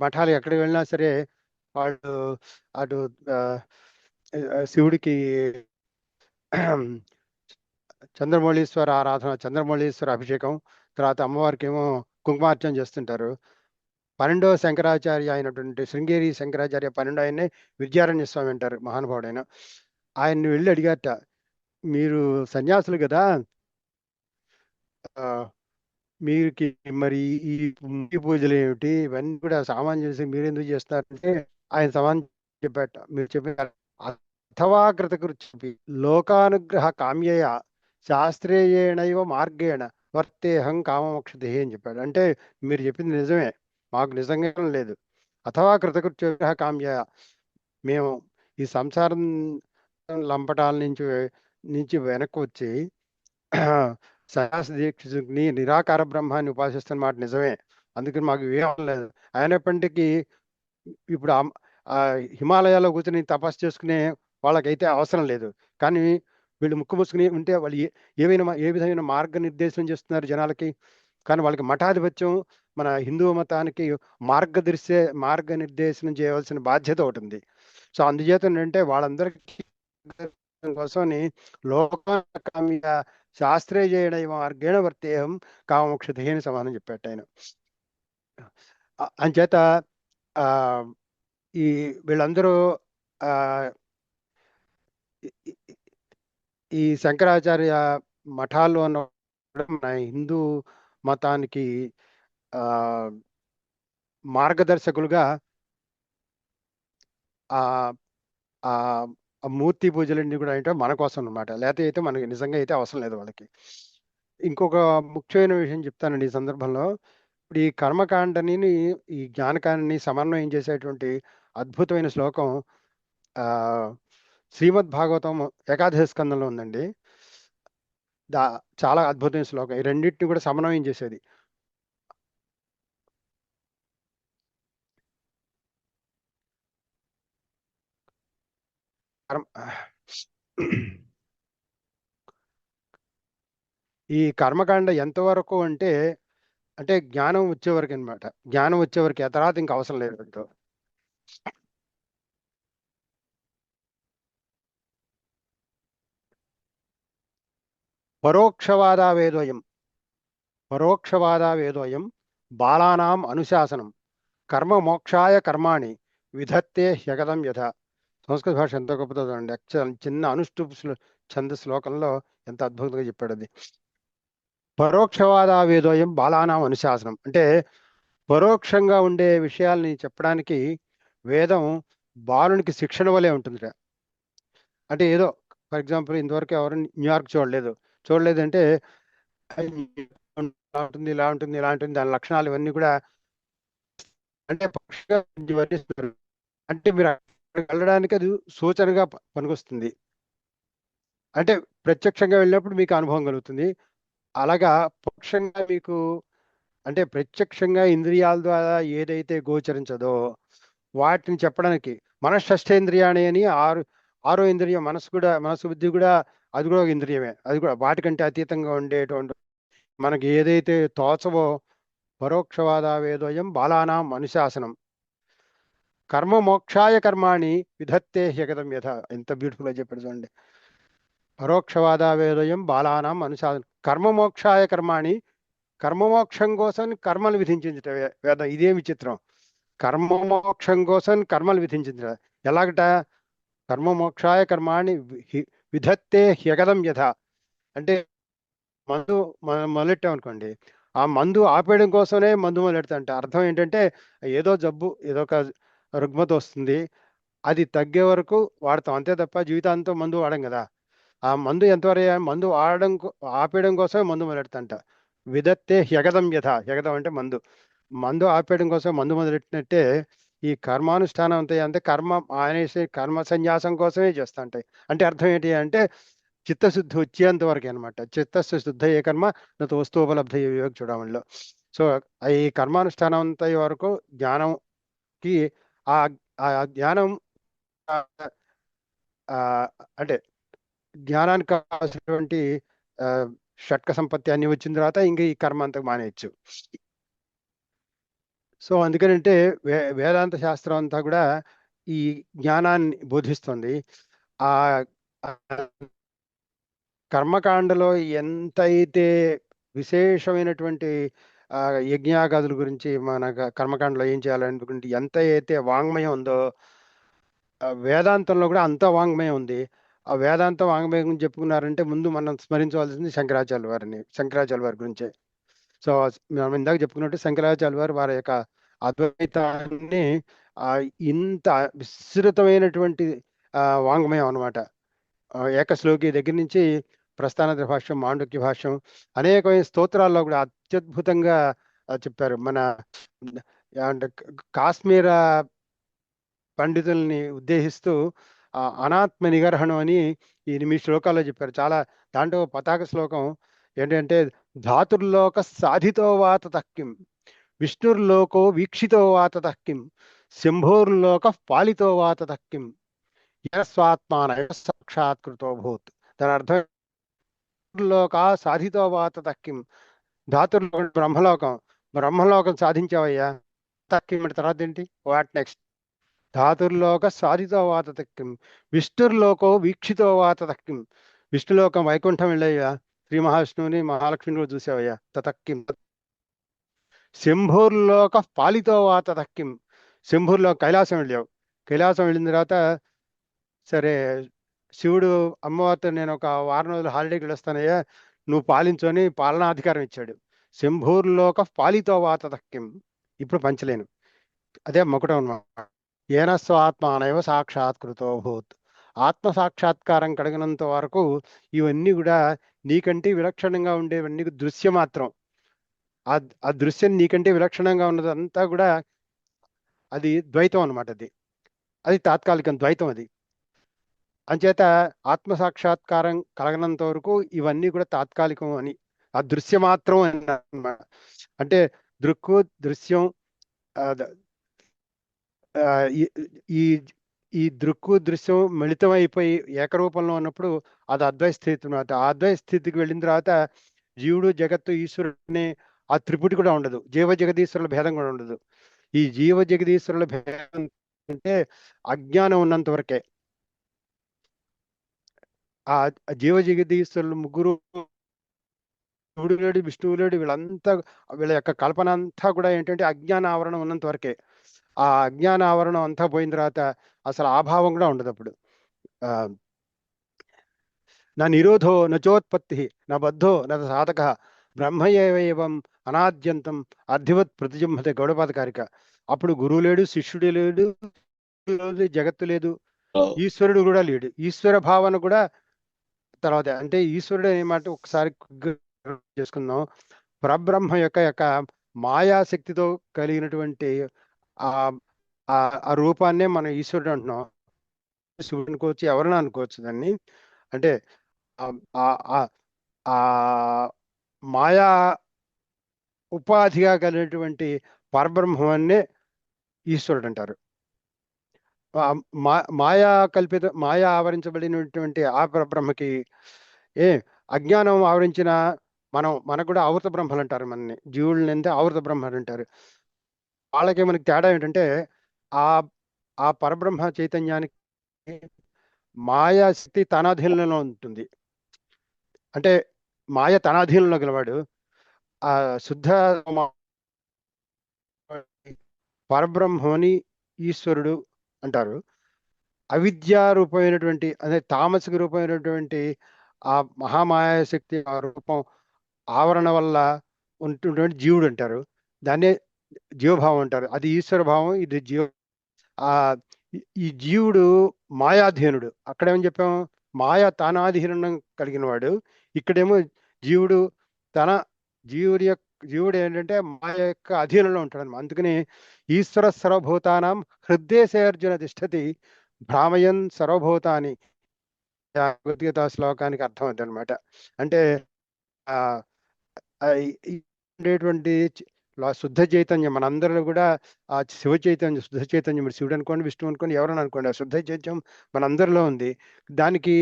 మఠాలు ఎక్కడికి వెళ్ళినా సరే వాళ్ళు అటు శివుడికి చంద్రమౌళీశ్వర ఆరాధన, చంద్రమౌళీశ్వర అభిషేకం, తర్వాత అమ్మవారికి ఏమో కుంకుమార్చన చేస్తుంటారు. 12వ శంకరాచార్య అయినటువంటి శృంగేరి శంకరాచార్య 12 ఆయన్నే విద్యారణ్య స్వామి అంటారు, మహానుభావుడైన. ఆయన్ని వెళ్ళి అడిగారట, మీరు సన్యాసులు కదా, మీకు మరి ఈ పూజలు ఏమిటి, ఇవన్నీ కూడా సామాన్య చేసి మీరు ఎందుకు చేస్తారంటే ఆయన సమాధానం చెప్పాట, మీరు చెప్పిన అథవా కృతకృత్యపి లోకానుగ్రహ కామ్యయ శాస్త్రేయేణైవ మార్గేణ వర్తేహం కామమోక్షతే అని చెప్పాడు. అంటే మీరు చెప్పింది నిజమే, మాకు నిజంగా లేదు. అథవా కృతకృత్య కామ్యయ, మేము ఈ సంసారం లంపటాల నుంచి వెనక్కి వచ్చి సన్యాస దీక్షని నిరాకార బ్రహ్మాన్ని ఉపాసిస్తున్న మాట నిజమే, అందుకని మాకు ఏం లేదు. అయినప్పటికీ ఇప్పుడు హిమాలయాల్లో కూర్చొని తపస్సు చేసుకునే వాళ్ళకైతే అవసరం లేదు. కానీ వీళ్ళు ముక్కు మూసుకుని ఉంటే వాళ్ళు ఏ విధమైన మార్గనిర్దేశం చేస్తున్నారు జనాలకి. కానీ వాళ్ళకి మఠాధిపత్యం మన హిందూ మతానికి మార్గనిర్దేశనం చేయవలసిన బాధ్యత ఒకటి ఉంది. సో అందుచేత ఏంటంటే వాళ్ళందరికీ కోసం లోకాకామ్య శాస్త్రేయ మార్గేణ వర్తేహం కామమోక్షతే అని సమానం చెప్పాట ఆయన. అంచేత ఈ వీళ్ళందరూ ఈ శంకరాచార్య మఠాల్లో ఉన్న మన హిందూ మతానికి మార్గదర్శకులుగా ఆ మూర్తి పూజలన్నీ కూడా ఏంటో మన కోసం అనమాట, లేకపోతే అయితే మనకి నిజంగా అయితే అవసరం లేదు వాళ్ళకి. ఇంకొక ముఖ్యమైన విషయం చెప్తానండి ఈ సందర్భంలో. ఇప్పుడు ఈ కర్మకాండని ఈ జ్ఞానకాండని సమన్వయం చేసేటువంటి అద్భుతమైన శ్లోకం శ్రీమద్ భాగవతం ఏకాదశి స్కందంలో ఉందండి. చాలా అద్భుతమైన శ్లోకం, ఈ రెండింటిని కూడా సమన్వయం చేసేది. ఈ కర్మకాండ ఎంతవరకు అంటే జ్ఞానం వచ్చేవరకు అనమాట. జ్ఞానం వచ్చేవరకు ఆ తర్వాత ఇంకా అవసరం లేదు. పరోక్షవాదా వేదోయం బాలానాం అనుశాసనం కర్మ మోక్షాయ కర్మాణి విధత్తే హ్యగతం యథ. సంస్కృత భాష ఎంత గొప్పదో అండి. చిన్న అనుష్ఠుప్ ఛంద శ్లోకంలో ఎంత అద్భుతంగా చెప్పాడు అది. పరోక్షవాదావేదోయం బాలానాం అనుశాసనం అంటే పరోక్షంగా ఉండే విషయాల్ని చెప్పడానికి వేదం బాలునికి శిక్షణ వలె ఉంటుంది. అంటే ఏదో ఫర్ ఎగ్జాంపుల్ ఇంతవరకు ఎవరు న్యూయార్క్ చూడలేదంటే ఉంటుంది, ఇలా ఉంటుంది, దాని లక్షణాలు ఇవన్నీ కూడా అంటే పక్షిగా వర్ణిస్తున్నారు. అంటే మీరు అక్కడికి వెళ్ళడానికి అది సూచనగా పనికొస్తుంది. అంటే ప్రత్యక్షంగా వెళ్ళినప్పుడు మీకు అనుభవం కలుగుతుంది. అలాగా పరోక్షంగా మీకు అంటే ప్రత్యక్షంగా ఇంద్రియాల ద్వారా ఏదైతే గోచరించదో వాటిని చెప్పడానికి మనఃషష్ఠేంద్రియాణి అని ఆరో ఇంద్రియం మనసు కూడా, మనసు బుద్ధి కూడా, అది కూడా ఒక ఇంద్రియమే. అది కూడా వాటికంటే అతీతంగా ఉండేటువంటి మనకి ఏదైతే తోచవో పరోక్షవాదావేదోయం బాలానాం అనుశాసనం కర్మ మోక్షాయ కర్మాణి విధత్తే హ్యగతం యథ. ఎంత బ్యూటిఫుల్ గా చెప్పాడు చూడండి. పరోక్షవాదావేదోయం బాలానాం అనుశాసనం కర్మ మోక్షాయ కర్మాణి, కర్మమోక్షం కోసం కర్మలు విధించింది వేదం. ఇదే విచిత్రం. కర్మమోక్షం కోసం కర్మలు విధించింది. ఎలాగట? కర్మమోక్షాయ కర్మాణి విధత్తే హ్యగతం యథ. అంటే మందు మొదలెట్టాం అనుకోండి, ఆ మందు ఆపేయడం కోసమే మందు మొదలెడతా. అర్థం ఏంటంటే ఏదో జబ్బు, ఏదో ఒక రుగ్మత వస్తుంది, అది తగ్గే వరకు వాడతాం అంతే తప్ప జీవితాంతం మందు వాడం కదా. ఆ మందు ఎంతవరకు మందు ఆపేయడం కోసమే మందు మొదలెడతాంట. విదత్తే హ్యగదం యథ. హ్యగదం అంటే మందు. మందు ఆపేయడం కోసం మందు మొదలెట్టినట్టే ఈ కర్మానుష్ఠానం అంతే. అంటే కర్మ మానేసి కర్మ సన్యాసం కోసమే చేస్తా ఉంటాయి. అంటే అర్థం ఏంటి అంటే చిత్తశుద్ధి వచ్చేంత వరకు అనమాట. చిత్తశుద్ధ ఏ కర్మ నతో వస్తుపలబ్ధ వివేక చూడమనిలో. సో ఈ కర్మానుష్ఠానం అంత వరకు జ్ఞానంకి ఆ ఆ జ్ఞానం అంటే జ్ఞానానికి కావాల్సినటువంటి ఆ, షట్క సంపత్తి అన్ని వచ్చిన తర్వాత ఇంకా ఈ కర్మ అంతా మానేయచ్చు. సో అందుకనంటే వేదాంత శాస్త్రం అంతా కూడా ఈ జ్ఞానాన్ని బోధిస్తుంది. ఆ ఆ కర్మకాండలో ఎంతైతే విశేషమైనటువంటి ఆ, యజ్ఞాగాదుల గురించి మన కర్మకాండలో ఏం చేయాలనుకుంటే ఎంత అయితే వాంగ్మయం ఉందో వేదాంతంలో కూడా అంత వాంగ్మయం ఉంది. ఆ వేదాంత వాంగ్మయం గురించి చెప్పుకున్నారంటే ముందు మనం స్మరించవలసింది శంకరాచార్య వారి గురించే. సో మనం ఇందాక చెప్పుకున్నట్టు శంకరాచార్య వారు వారి యొక్క అద్వైతాన్ని ఆ, ఇంత విస్తృతమైనటువంటి వాంగ్మయం అనమాట. ఏకశ్లోకి దగ్గర నుంచి ప్రస్థానత్ర భాష్యం, మాండుక్య భాష్యం, అనేకమైన స్తోత్రాల్లో కూడా అత్యద్భుతంగా చెప్పారు. మన అంటే కాశ్మీర పండితుల్ని ఉద్దేశిస్తూ అనాత్మ నిగర్హణం అని ఈ 8 శ్లోకాల్లో చెప్పారు. చాలా దాంట్లో పతాక శ్లోకం ఏంటంటే ధాతుర్లోక సాధితో వాత తక్కిం, విష్ణుర్లోకో వీక్షితో వాత తక్కిం, శంభోర్లోక పాలితో వాత తక్కిం, యస్వాత్మాన సాక్షాత్కృతో భూత్. దాని అర్థం లోక సాధితో వాత తక్కిం. ధాతుర్లోకం బ్రహ్మలోకం, బ్రహ్మలోకం సాధించావయ్యా. తక్కిం అంటే తర్వాత ఏంటి? What next? ధాతుర్లోక సాధితో వాత తక్కిం, విష్ణుర్లోకో వీక్షితో వాత తక్కిం. విష్ణులోకం వైకుంఠం వెళ్ళయ్యా, శ్రీ మహావిష్ణువుని మహాలక్ష్మిని కూడా చూసావయ్యా. తక్కిం. శంభూర్లోక పాలితో వాత తక్కిం. శంభూర్లో కైలాసం వెళ్ళావు. కైలాసం వెళ్ళిన తర్వాత సరే శివుడు అమ్మవారితో నేను ఒక వారం రోజులు హాలిడేకి వెళ్ళొస్తానయ్యా, నువ్వు పాలించని పాలనాధికారం ఇచ్చాడు. శంభూర్లోక పాలితో వాత తక్కిం. ఇప్పుడు పంచలేను. అదే మకుటం అన్నమాట. ఏన స్వాత్మానైవ సాక్షాత్కృతో భూత్. ఆత్మ సాక్షాత్కారం కలిగినంత వరకు ఇవన్నీ కూడా నీకంటే విలక్షణంగా ఉండేవన్నీ దృశ్యమాత్రం. ఆ దృశ్యం నీకంటే విలక్షణంగా ఉన్నదంతా కూడా అది ద్వైతం అనమాట. అది తాత్కాలికం, ద్వైతం అది. అంచేత ఆత్మ సాక్షాత్కారం కలగనంత వరకు ఇవన్నీ కూడా తాత్కాలికం అని, ఆ దృశ్యమాత్రం అన్నమాట. అంటే దృక్కు దృశ్యం ఆ, ఆ, ఈ ఈ ఈ దృక్కు దృశ్యం మిళితం అయిపోయి ఏకరూపంలో ఉన్నప్పుడు అది అద్వైత స్థితి అన్నమాట. ఆ అద్వైత స్థితికి వెళ్ళిన తర్వాత జీవుడు జగత్తు ఈశ్వరుడిని ఆ త్రిపుటి కూడా ఉండదు. జీవ జగదీశ్వరుల భేదం కూడా ఉండదు. ఈ జీవ జగదీశ్వరుల భేదం అంటే అజ్ఞానం ఉన్నంత వరకే. ఆ జీవ జగదీశ్వరులు ముగ్గురు, శివుడు లేడు, విష్ణువు లేడు, వీళ్ళంతా వీళ్ళ యొక్క కల్పన అంతా కూడా ఏంటంటే అజ్ఞాన ఆవరణం ఉన్నంత వరకే. ఆ అజ్ఞాన ఆవరణం అంతా పోయిన తర్వాత అసలు ఆభావం కూడా ఉండదు అప్పుడు. ఆ నా నిరోధో నచోత్పత్తి నా బద్ధో నా సాధక బ్రహ్మయేవం అనాద్యంతం అధివత్ ప్రతిజంహతే గౌడపాద కారిక. అప్పుడు గురువు లేడు, శిష్యుడు లేడు, జగత్తు లేదు, ఈశ్వరుడు కూడా లేడు. ఈశ్వర భావన కూడా తర్వాత అంటే ఈశ్వరుడు అనే మాట ఒకసారి చేసుకుందాం. పరబ్రహ్మ యొక్క మాయాశక్తితో కలిగినటువంటి ఆ ఆ ఆ రూపాన్నే మనం ఈశ్వరుడు అంటున్నాం. శివుడు అనుకోవచ్చు, ఎవరైనా అనుకోవచ్చు దాన్ని. అంటే ఆ ఆ ఆ ఆ మాయా ఉపాధిగా కలిగినటువంటి పరబ్రహ్మాన్నే ఈశ్వరుడు అంటారు. ఆ మాయా కల్పిత మాయా ఆవరించబడినటువంటి ఆ పరబ్రహ్మకి ఏ అజ్ఞానం ఆవరించిన మనకు కూడా ఆవృత బ్రహ్మలు అంటారు. మనని జీవుల్ని అంటే ఆవృత బ్రహ్మలు అంటారు. వాళ్ళకి మనకి తేడా ఏంటంటే ఆ ఆ పరబ్రహ్మ చైతన్యానికి మాయా శక్తి తన అధీనంలో ఉంటుంది. అంటే మాయ తన అధీనంలో గలవాడు. ఆ శుద్ధ పరబ్రహ్మని ఈశ్వరుడు అంటారు. అవిద్యారూపమైనటువంటి అదే తామసిక రూపమైనటువంటి ఆ మహామాయా శక్తి ఆ రూపం ఆవరణ వల్ల ఉంటున్నటువంటి జీవుడు అంటారు. దాన్నే జీవభావం అంటారు. అది ఈశ్వర భావం, ఇది జీవ. ఆ ఈ జీవుడు మాయాధీనుడు. అక్కడేమని చెప్పాము, మాయ తానాధీనం కలిగిన వాడు. ఇక్కడేమో జీవుడు తన జీవుడు ఏంటంటే మాయ యొక్క అధీనంలో ఉంటాడు అన్నమాట. అందుకని ఈశ్వర సర్వభూతానాం హృదయసేర్జున తిష్టతి భ్రామయన్ సర్వభూతాని భగవద్గీత శ్లోకానికి అర్థం అదనమాట. అంటే ఆ ఉండేటువంటి శుద్ధ చైతన్యం మనందరిలో కూడా ఆ శివ చైతన్యం, శుద్ధ చైతన్యం, మీరు శివుడు అనుకోండి, విష్ణు అనుకోండి, ఎవరైనా అనుకోండి, ఆ శుద్ధ చైతన్యం మనందరిలో ఉంది. దానికి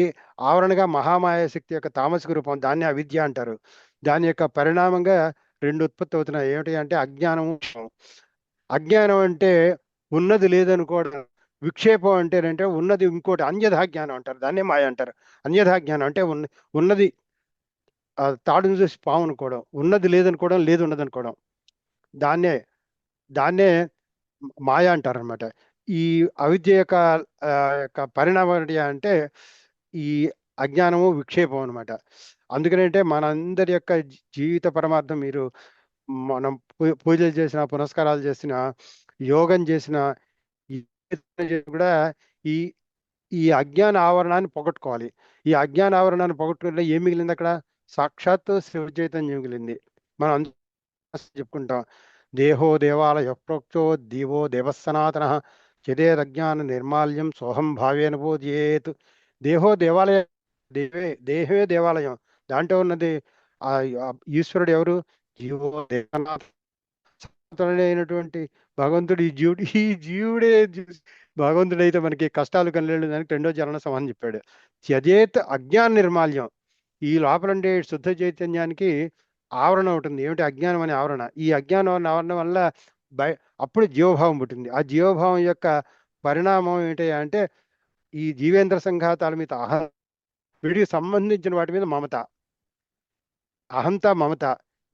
ఆవరణగా మహామాయ శక్తి యొక్క తామసిక రూపం, దాన్ని అవిద్య అంటారు. దాని యొక్క పరిణామంగా రెండు ఉత్పత్తి అవుతున్నాయి. ఏమిటి అంటే అజ్ఞానం. అజ్ఞానం అంటే ఉన్నది లేదనుకోవడం. విక్షేపం అంటేనంటే ఉన్నది ఇంకోటి, అన్యథా జ్ఞానం అంటారు. దాన్నే మాయ అంటారు. అన్యథా జ్ఞానం అంటే ఉన్నది తాడును చూసి పాము అనుకోవడం, ఉన్నది లేదనుకోవడం, లేదు ఉన్నది అనుకోవడం. దాన్నే దాన్నే మాయ అంటారు అనమాట. ఈ అవిద్య యొక్క యొక్క పరిణామం ఏంటి అంటే ఈ అజ్ఞానము విక్షేపం అనమాట. అందుకనంటే మనందరి యొక్క జీవిత పరమార్థం, మీరు మనం పూజలు చేసిన, పునస్కారాలు చేసిన, యోగం చేసిన, ఈ కూడా ఈ ఈ అజ్ఞాన ఆవరణాన్ని పోగొట్టుకోవాలి. ఈ అజ్ఞాన ఆవరణాన్ని పోగొట్టుకుంటే ఏం మిగిలింది అక్కడ? సాక్షాత్తు శివ చైతన్యం మిగిలింది. మనం చెప్పుకుంటాం, దేహో దేవాలయ ప్రోక్తో దీవో దేవసనాతన చిదేదజ్ఞాన నిర్మాల్యం సోహం భావేన బోధ్యేత్. దేహో దేవాలయ, దేహే దేవాలయం. దాంట్లో ఉన్నది ఆ ఈశ్వరుడు ఎవరు? జీవో దేవనాథ అయినటువంటి భగవంతుడు. ఈ జీవుడే భగవంతుడైతే మనకి కష్టాలు కనలేడు దానికి రెండో చరణ సమానం చెప్పాడు. త్యజేత్ అజ్ఞాన నిర్మాల్యం. ఈ లోపల ఉండే శుద్ధ చైతన్యానికి ఆవరణ ఉంటుంది. ఏమిటి? అజ్ఞానం అనే ఆవరణ. ఈ అజ్ఞానం అనే ఆవరణ వల్ల అప్పుడు జీవభావం పుట్టింది. ఆ జీవభావం యొక్క పరిణామం ఏంటి అంటే ఈ జీవేంద్ర సంఘాతాల మీద వీడికి సంబంధించిన వాటి మీద మమత, అహంత, మమత,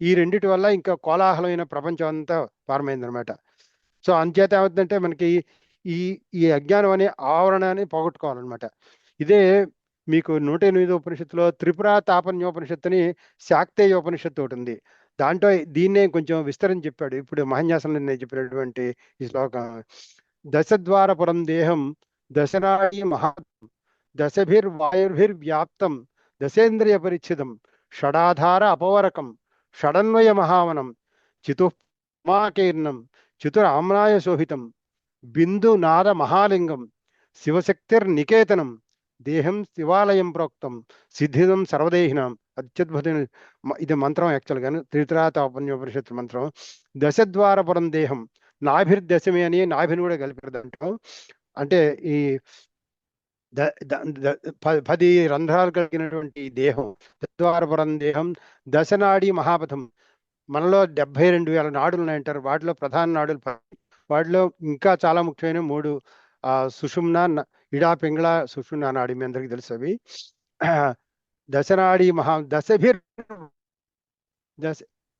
ఈ రెండిటి వల్ల ఇంకా కోలాహలమైన ప్రపంచం అంతా ప్రారంభమైందనమాట. సో అంచేత ఏమవుతుందంటే మనకి ఈ ఈ అజ్ఞానం అనే ఆవరణాన్ని పోగొట్టుకోవాలన్నమాట. ఇదే మీకు 108 ఉపనిషత్తులో త్రిపుర తాపన్యోపనిషత్తుని శాక్తేయ ఉపనిషత్తు ఒకటి ఉంది. దాంట్లో దీన్నే కొంచెం విస్తరించి చెప్పాడు. ఇప్పుడు మహన్యాసంలో నేను చెప్పినటువంటి ఈ శ్లోకం, దశద్వారపురం దేహం దశనాళీ మహా దశభిర్వాయుర్భిర్వ్యాప్తం దశేంద్రియ పరిచ్ఛిదం షడాధార అపవరకం షడన్వయ మహావనం చితుమాకీర్ణం చతురామ్నాయ శోభితం బిందు నాద మహాలింగం శివశక్తిర్నికేతనం దేహం శివాలయం ప్రోక్తం సిద్ధిదం సర్వదేహినం. అత్యద్భుతమైన ఇది మంత్రం యాక్చువల్గా త్రిపురాతాపన్యోపనిషత్తు మంత్రం. దశద్వారపురం దేహం, నాభిర్దశమి అని నాభిని కూడా కలిపారు దాంట్లో. అంటే ఈ 10 రంధ్రాలు కలిగినటువంటి దేహం, దశద్వారపురం దేహం, దశనాడి మహాపథం. మనలో 72,000 నాడులు ఉన్నాయంటారు. వాటిలో ప్రధాన నాడులు 10. వాటిలో ఇంకా చాలా ముఖ్యమైన 3 సుషుమ్న, ఇడా, పింగళ, సుషుమ్న నాడి, మీ అందరికీ తెలుసు అవి. దశనాడి దశభిర్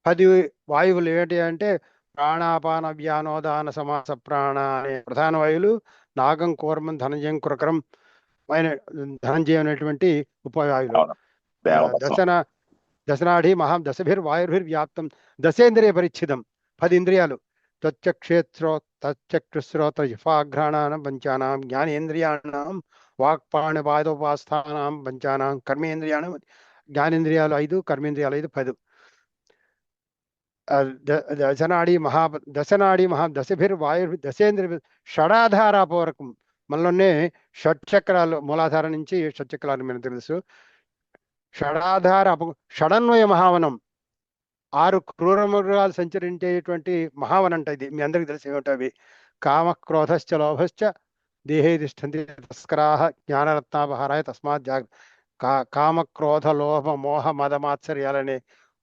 10 వాయువులు ఏంటి అంటే ప్రాణాపాన వ్యానోదాన సమాస ప్రాణ అనే ప్రధాన వాయువులు, నాగం, కూర్మం, ధనంజయం, కృకరం అయిన ధనంజయం అనేటువంటి ఉపవాయువులు. దశనాడి దశభిర్వాయుర్భిర్వ్యాప్తం దశేంద్రియ పరిచ్ఛిదం. 10 ఇంద్రియాలు. తచ్చక్షుశ్రోత జిహ్వాఘ్రాణానం పంచానాం జ్ఞానేంద్రియాణం వాక్పాణిపాదోపాస్థానాం పంచానాం కర్మేంద్రియాణం. జ్ఞానేంద్రియాలు 5, కర్మేంద్రియాలు 5, 10. దశనాడి దశభిర్వాయు దశేంద్ర షడాధారపూర్వకం. మనలోనే షట్చక్రాలు, మూలాధార నుంచి షట్చక్రాలు మనకు తెలుసు. షడన్వయ మహావనం, 6 క్రూర మృగాలు సంచరించేటువంటి మహావనం అంట ఇది. మీ అందరికి తెలిసి ఏమిటో అవి. కామ క్రోధశ్చ లోభశ్చ దేహే తిష్టంతి తస్కరాః జ్ఞానరత్నాపహారాయ తస్మాత్ కామ క్రోధ లోభ మోహ మదమాత్సర్యాలనే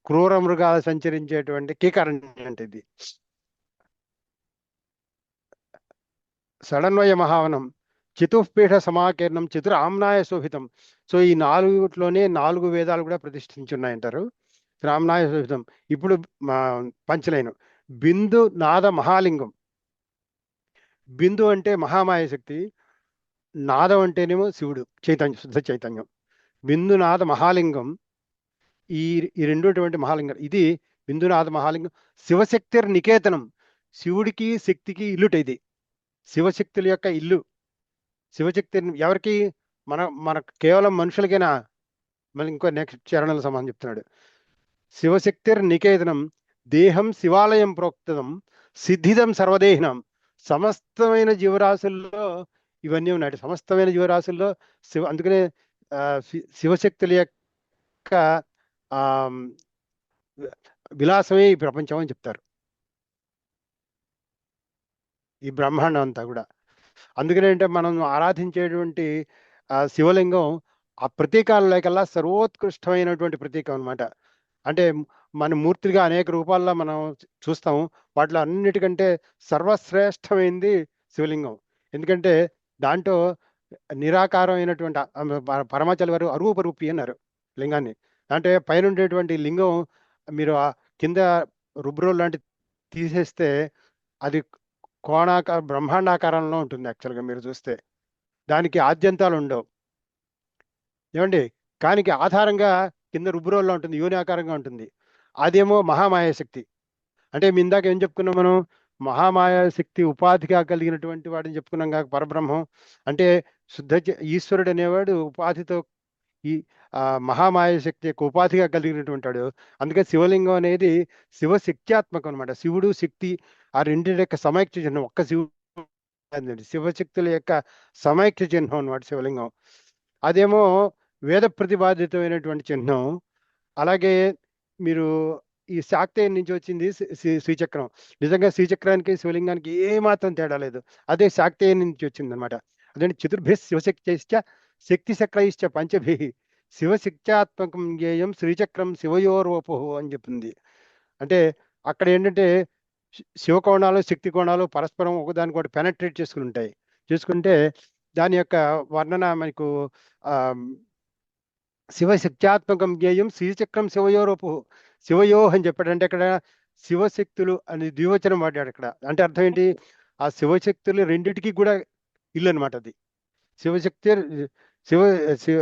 క్రూర మృగాలు సంచరించేటువంటి కీకరణ్యం అంటే ఇది. షడన్వయ మహావనం, చతుఃపీఠ సమాకీర్ణం, చతుర్ ఆమ్నాయ శోభితం. సో ఈ 4 4 వేదాలు కూడా ప్రతిష్ఠించున్నాయంటారు. రామ్నాయ శోభితం. ఇప్పుడు పంచలైన బిందు నాద మహాలింగం. బిందు అంటే మహామాయ శక్తి, నాదం అంటేనేమో శివుడు చైతన్యం, శుద్ధ చైతన్యం. బిందునాథ మహాలింగం, ఈ రెండుటువంటి మహాలింగం. ఇది బిందునాథ మహాలింగం. శివశక్తిర్ నికేతనం, శివుడికి శక్తికి ఇల్లుట ఇది. శివశక్తుల యొక్క ఇల్లు. శివశక్తి ఎవరికి? మన కేవలం మనుషులకైనా? మళ్ళీ ఇంకో నెక్స్ట్ చరణంలో సమానం చెప్తున్నాడు. శివశక్తిర్ నికేతనం దేహం శివాలయం ప్రోక్తం సిద్ధిదం సర్వదేహినం. సమస్తమైన జీవరాశుల్లో ఇవన్నీ ఉన్నాయి. సమస్తమైన జీవరాశుల్లో అందుకనే శివశక్తుల యొక్క విలాసమే ఈ ప్రపంచం అని చెప్తారు, ఈ బ్రహ్మాండం అంతా కూడా. అందుకనే అంటే మనం ఆరాధించేటువంటి శివలింగం ఆ ప్రతీకాలకల్లా సర్వోత్కృష్టమైనటువంటి ప్రతీకం అనమాట. అంటే మన మూర్తిగా అనేక రూపాల్లో మనం చూస్తాం, వాటిలో అన్నిటికంటే సర్వశ్రేష్టమైంది శివలింగం. ఎందుకంటే దాంట్లో నిరాకారమైనటువంటి పరమాచల వారు అరూపరూపి అన్నారు లింగాన్ని. అంటే పైన ఉండేటువంటి లింగం మీరు కింద రుబ్రో లాంటి తీసేస్తే అది బ్రహ్మాండాకారంలో ఉంటుంది. యాక్చువల్గా మీరు చూస్తే దానికి ఆద్యంతాలు ఉండవు ఏమండి, కానీ ఆధారంగా కింద రుబ్రోల్లో ఉంటుంది, యోని ఆకారంగా ఉంటుంది. అదేమో మహామాయ శక్తి. అంటే మీ ఇందాక ఏం చెప్పుకున్నాం మనం? మహామాయ శక్తి ఉపాధిగా కలిగినటువంటి వాడిని చెప్పుకున్నాం కాక పరబ్రహ్మం అంటే శుద్ధ ఈశ్వరుడు అనేవాడు ఉపాధితో ఈ మహామాయ శక్తి యొక్క ఉపాధిగా కలిగినటువంటి వాడు. అందుకే శివలింగం అనేది శివశక్త్యాత్మకం అనమాట. శివుడు శక్తి ఆ రెండింటి యొక్క సమైక్య చిహ్నం. ఒక్క శివుడు శివశక్తుల యొక్క సమైక్య చిహ్నం అనమాట శివలింగం. అదేమో వేద ప్రతిపాదితమైనటువంటి చిహ్నం. అలాగే మీరు ఈ శాక్తేయం నుంచి వచ్చింది శ్రీచక్రం. నిజంగా శ్రీచక్రానికి శివలింగానికి ఏమాత్రం తేడా లేదు, అదే శాక్తేయం నుంచి వచ్చింది అనమాట. అదే చతుర్భి శివశక్తిశ్చ శక్తి చక్రైశ్చ పంచభి శివశక్త్యాత్మకం జ్ఞేయం శ్రీచక్రం శివయోరూపో అని చెప్పింది. అంటే అక్కడ ఏంటంటే శివకోణాలు శక్తి కోణాలు పరస్పరం ఒకదానికొకటి పెనట్రేట్ చేసుకుంటే దాని యొక్క వర్ణన మనకు శివశక్త్యాత్మకం జ్ఞేయం శ్రీచక్రం శివయోరూపు. శివయో అని చెప్పాడు. అంటే అక్కడ శివశక్తులు అని ద్వివచనం వాడాడు అక్కడ. అంటే అర్థం ఏంటి? ఆ శివశక్తులు రెండిటికి కూడా ఇల్లు అనమాట అది. శివశక్తి శివ శివ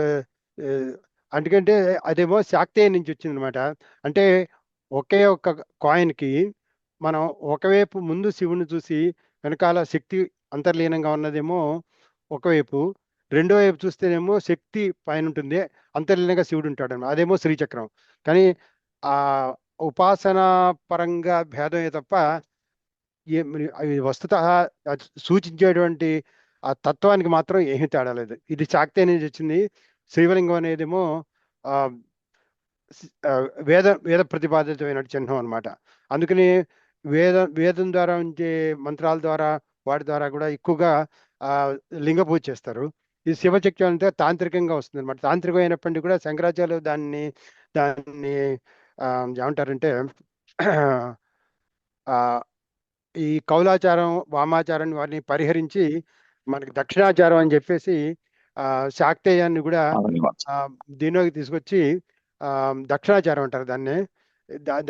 అందుకంటే అదేమో శాక్తేయం నుంచి వచ్చింది అనమాట. అంటే ఒకే ఒక్క కాయిన్కి మనం ఒకవైపు ముందు శివుని చూసి వెనకాల శక్తి అంతర్లీనంగా ఉన్నదేమో ఒకవైపు, రెండో వైపు చూస్తేనేమో శక్తి పైన ఉంటుంది, అంతర్లీనంగా శివుడు ఉంటాడు అన్నమాట. అదేమో శ్రీచక్రం. కానీ ఆ ఉపాసనా పరంగా భేదమే తప్ప వస్తుత సూచించేటువంటి ఆ తత్వానికి మాత్రం ఏమీ తేడా లేదు. ఇది శాక్తి అనేది వచ్చింది. శ్రీవలింగం అనేదేమో వేద ప్రతిపాదితమైన చిహ్నం అనమాట. అందుకని వేదం ద్వారా ఉంచే మంత్రాల ద్వారా వాటి ద్వారా కూడా ఎక్కువగా లింగ పూజ చేస్తారు. ఈ శివశక్తి అంటే తాంత్రికంగా వస్తుంది అనమాట. తాంత్రికం అయినప్పటికీ కూడా శంకరాచార్యులు దాన్ని ఏమంటారంటే ఈ కౌలాచారం వామాచారం వారిని పరిహరించి మనకి దక్షిణాచారం అని చెప్పేసి శాక్తేయాన్ని కూడా దీనిలోకి తీసుకొచ్చి దక్షిణాచారం అంటారు దాన్ని.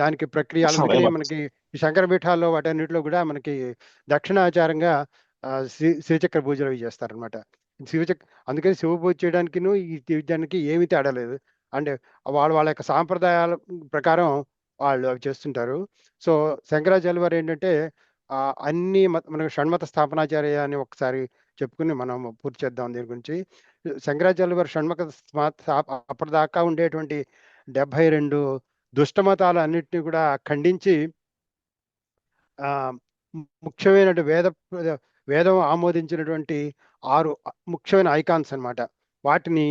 దానికి ప్రక్రియ. అందుకని మనకి ఈ శంకర పీఠాల్లో వాటన్నిటిలో కూడా మనకి దక్షిణాచారంగా శ్రీచక్ర పూజలు అవి చేస్తారనమాట. అందుకని శివ పూజ చేయడానికి ఈ తీర్థానికి ఏమీ తేడా లేదు. అంటే వాళ్ళ యొక్క సాంప్రదాయాల ప్రకారం వాళ్ళు అవి చేస్తుంటారు. సో శంకరాచార్య వారు ఏంటంటే అన్ని మనకు షణ్మత స్థాపనాచార్య అని ఒకసారి చెప్పుకుని మనం పూర్తి చేద్దాం దీని గురించి. శంకరాచార్య వారు షణ్మత అప్పటిదాకా ఉండేటువంటి 72 దుష్టమతాలు అన్నిటినీ కూడా ఖండించి ఆ, ముఖ్యమైన వేదం ఆమోదించినటువంటి 6 ముఖ్యమైన ఐకాన్స్ అన్నమాట. వాటిని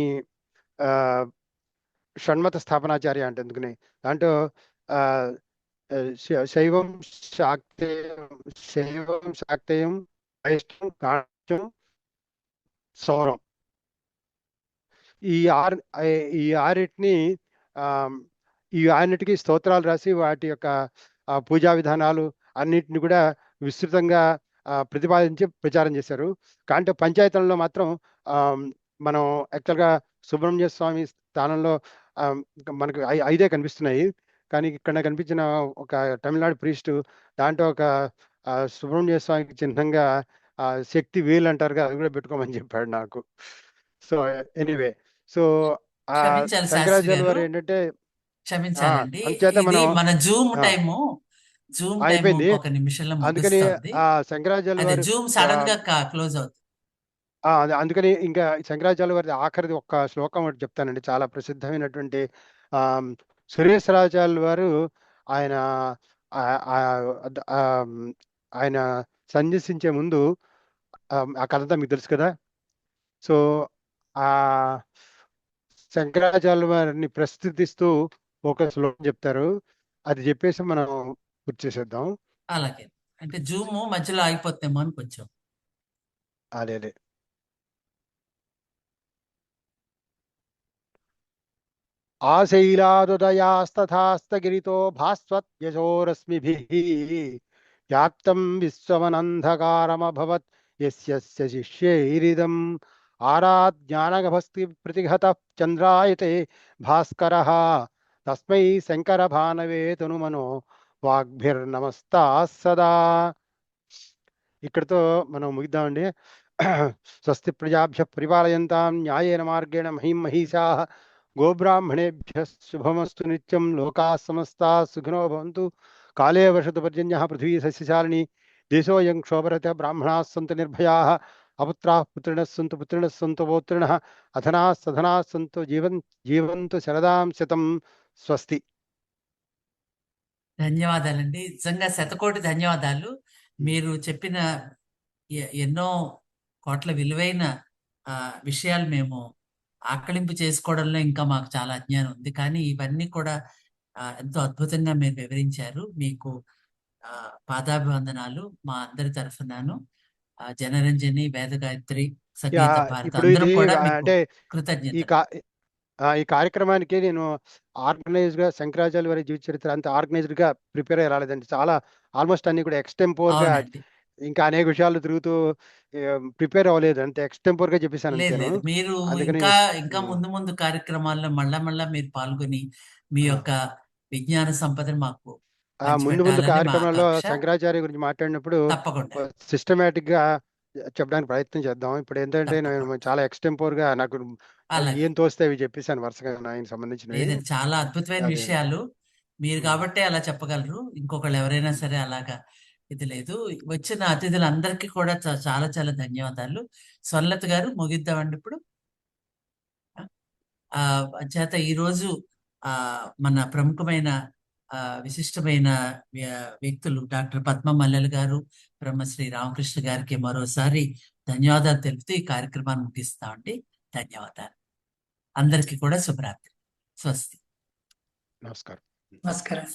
ఆ, షణ్మత స్థాపనాచార్య అంటే ఎందుకని దాంట్లో ఆ, శైవం శాక్తేయం వైష్ణవం కాంస్యం సౌరం, ఈ ఆరు ఈ ఆరిటిని ఆ, ఈ ఆరిటికి స్తోత్రాలు రాసి వాటి యొక్క పూజా విధానాలు అన్నిటిని కూడా విస్తృతంగా ప్రతిపాదించి ప్రచారం చేశారు. కానీ పంచాయతీలలో మాత్రం ఆ, మనం యాక్చువల్గా సుబ్రహ్మణ్య స్వామి స్థానంలో ఆ, మనకు 5 కనిపిస్తున్నాయి. కానీ ఇక్కడ కనిపించిన ఒక తమిళనాడు ప్రీస్టు దాంట్లో ఒక సుబ్రహ్మణ్య స్వామికి చిహ్నంగా శక్తి వేలు అంటారు కదా, అది కూడా పెట్టుకోమని చెప్పాడు నాకు. సో ఎనీవే, సో ఆ క్షమించాలి శాస్త్రి శంకరాచార్య గారు, వారు ఏంటంటే క్షమించాలండి. అంచేత ఇది మనం మన ఆ, జూమ్ టైము అయిపోయింది. ఇంకొక నిమిషంలో అందుకని ముగుస్తుంది. శంకరాచార్య అదే వారు జూమ్ ఆ, సడన్ గా క్లోజ్ అవుతుంది. అందుకని ఇంకా శంకరాచార్య వారి ఆఖరిది ఒక్క శ్లోకం ఒకటి చెప్తానండి, చాలా ప్రసిద్ధమైనటువంటి ఆ సురేశ్వరాచార్యుల వారు ఆయన ఆ, ఆ, ఆ, ఆయన సన్యసించే ముందు ఆ కథ అంతా మీకు తెలుసు కదా. సో ఆ శంకరాచార్యుల వారిని ప్రస్తుతిస్తూ ఒక శ్లోకం చెప్తారు, అది చెప్పేసి మనం పూర్తి చేసేద్దాం. అలాగే, అంటే జూమ్ మధ్యలో ఆగిపోతేమో అని కొంచెం. అదే అదే. ఆశైలాదుదయాస్తథాస్తగిరితో భాస్వత్యశోరశ్మిభిः వ్యాప్తం విశ్వమనంధకారమభవత్ యస్య శిష్యైరిదం ఆరాజ్ఞానగభస్తి ప్రతిహతః చంద్రాయతే భాస్కరः తస్మై శంకర భానవే తనుమనో వాగ్భిర్నమస్తాः సదా. ఇక్కడితో మనం ముగిద్దామండి. స్వస్తి ప్రజాభ్య పరిపాలయంతాం న్యాయేన మార్గేణ మహిం మహిషాః గోబ్రాహ్మణేభ్య శుభమస్తు నిత్యం. లోకాः సమస్తాः సుఖినో భవంతు. కాలే వర్షతు పర్జన్యः పృథివీ సస్యశాలిని. దేశోऽयं క్షోభరతः బ్రాహ్మణాः సन्तు నిర్భయాः. అపుత్రాः పుత్రిణः సन्तు పుత్రిణः సन्तు పౌత్రిణः. అధనాः సధనాः సन्तు జీవంతు శరదాం శతం. స్వస్తి. ధన్యవాదాలండి, నిజంగా శతకోటి ధన్యవాదాలు. మీరు చెప్పిన ఎన్నో కోట్ల విలువైన విషయాలు మేము ఆకలింపు చేసుకోవడంలో ఇంకా మాకు చాలా అజ్ఞానం ఉంది, కానీ ఇవన్నీ కూడా ఎంతో అద్భుతంగా మీరు వివరించారు. మీకు పాదాభివందనాలు మా అందరి తరఫునాను. జనరంజని, వేదగాయత్రి, సంగీత భారతి ఇప్పుడు అందరం ఇది కూడా మీకు అంటే ఈ కృతజ్ఞతలు. ఈ కార్యక్రమానికి నేను ఆర్గనైజ్ గా శంకరాచార్య వారి జీవిత చరిత్ర అంత ఆర్గనైజ్డ్ గా ప్రిపేర్ అయ్యి రాలేదండి. చాలా ఆల్మోస్ట్ అన్ని కూడా ఎక్స్టెంపోర్ గా, అవునండి. ఇంకా అనేక విషయాలు తిరుగుతూ ప్రిపేర్ అవ్వలేదు, అంతే ఎక్స్టెంపోర్ గా చెప్పేశాను లేదు అంతేను. లేదు, మీరు అందుకని ఇంకా ముందు ముందు కార్యక్రమాల్లో మళ్ళా మీరు పాల్గొని మీ యొక్క విజ్ఞాన సంపదను మాకు ముందు ముందు పంచిపెట్టాలని మా కార్యక్రమంలో ఆకాంక్ష. శంకరాచార్య గురించి మాట్లాడినప్పుడు తప్పకుండా సిస్టమేటిక్ గా చెప్పడానికి ప్రయత్నం చేద్దాం. ఇప్పుడు ఏంటంటే నేను తప్పకుండా చాలా ఎక్స్టెంపోర్ గా నాకు అలాగే. ఏం తోస్తే అవి చెప్పేశాను వరుసగా ఆయనకు సంబంధించినవి. లేదండి, చాలా అద్భుతమైన అదే. విషయాలు మీరు ఉమ్. కాబట్టే అలా చెప్పగలరు. ఇంకొకళ్ళు ఎవరైనా సరే అలాగా ఇది లేదు. వచ్చిన అతిథులందరికీ కూడా చాలా చాలా ధన్యవాదాలు. స్వర్ణలత గారు, ముగిద్దామండి ఇప్పుడు. చేత ఈరోజు మన ప్రముఖమైన విశిష్టమైన వ్యక్తులు డాక్టర్ పద్మ మల్లెల గారు, బ్రహ్మశ్రీ రామకృష్ణ గారికి మరోసారి ధన్యవాదాలు తెలుపుతూ ఈ కార్యక్రమాన్ని ముగిస్తామండి. ధన్యవాదాలు. అందరికీ కూడా శుభరాత్రి. స్వస్తి. నమస్కారం. నమస్కారం.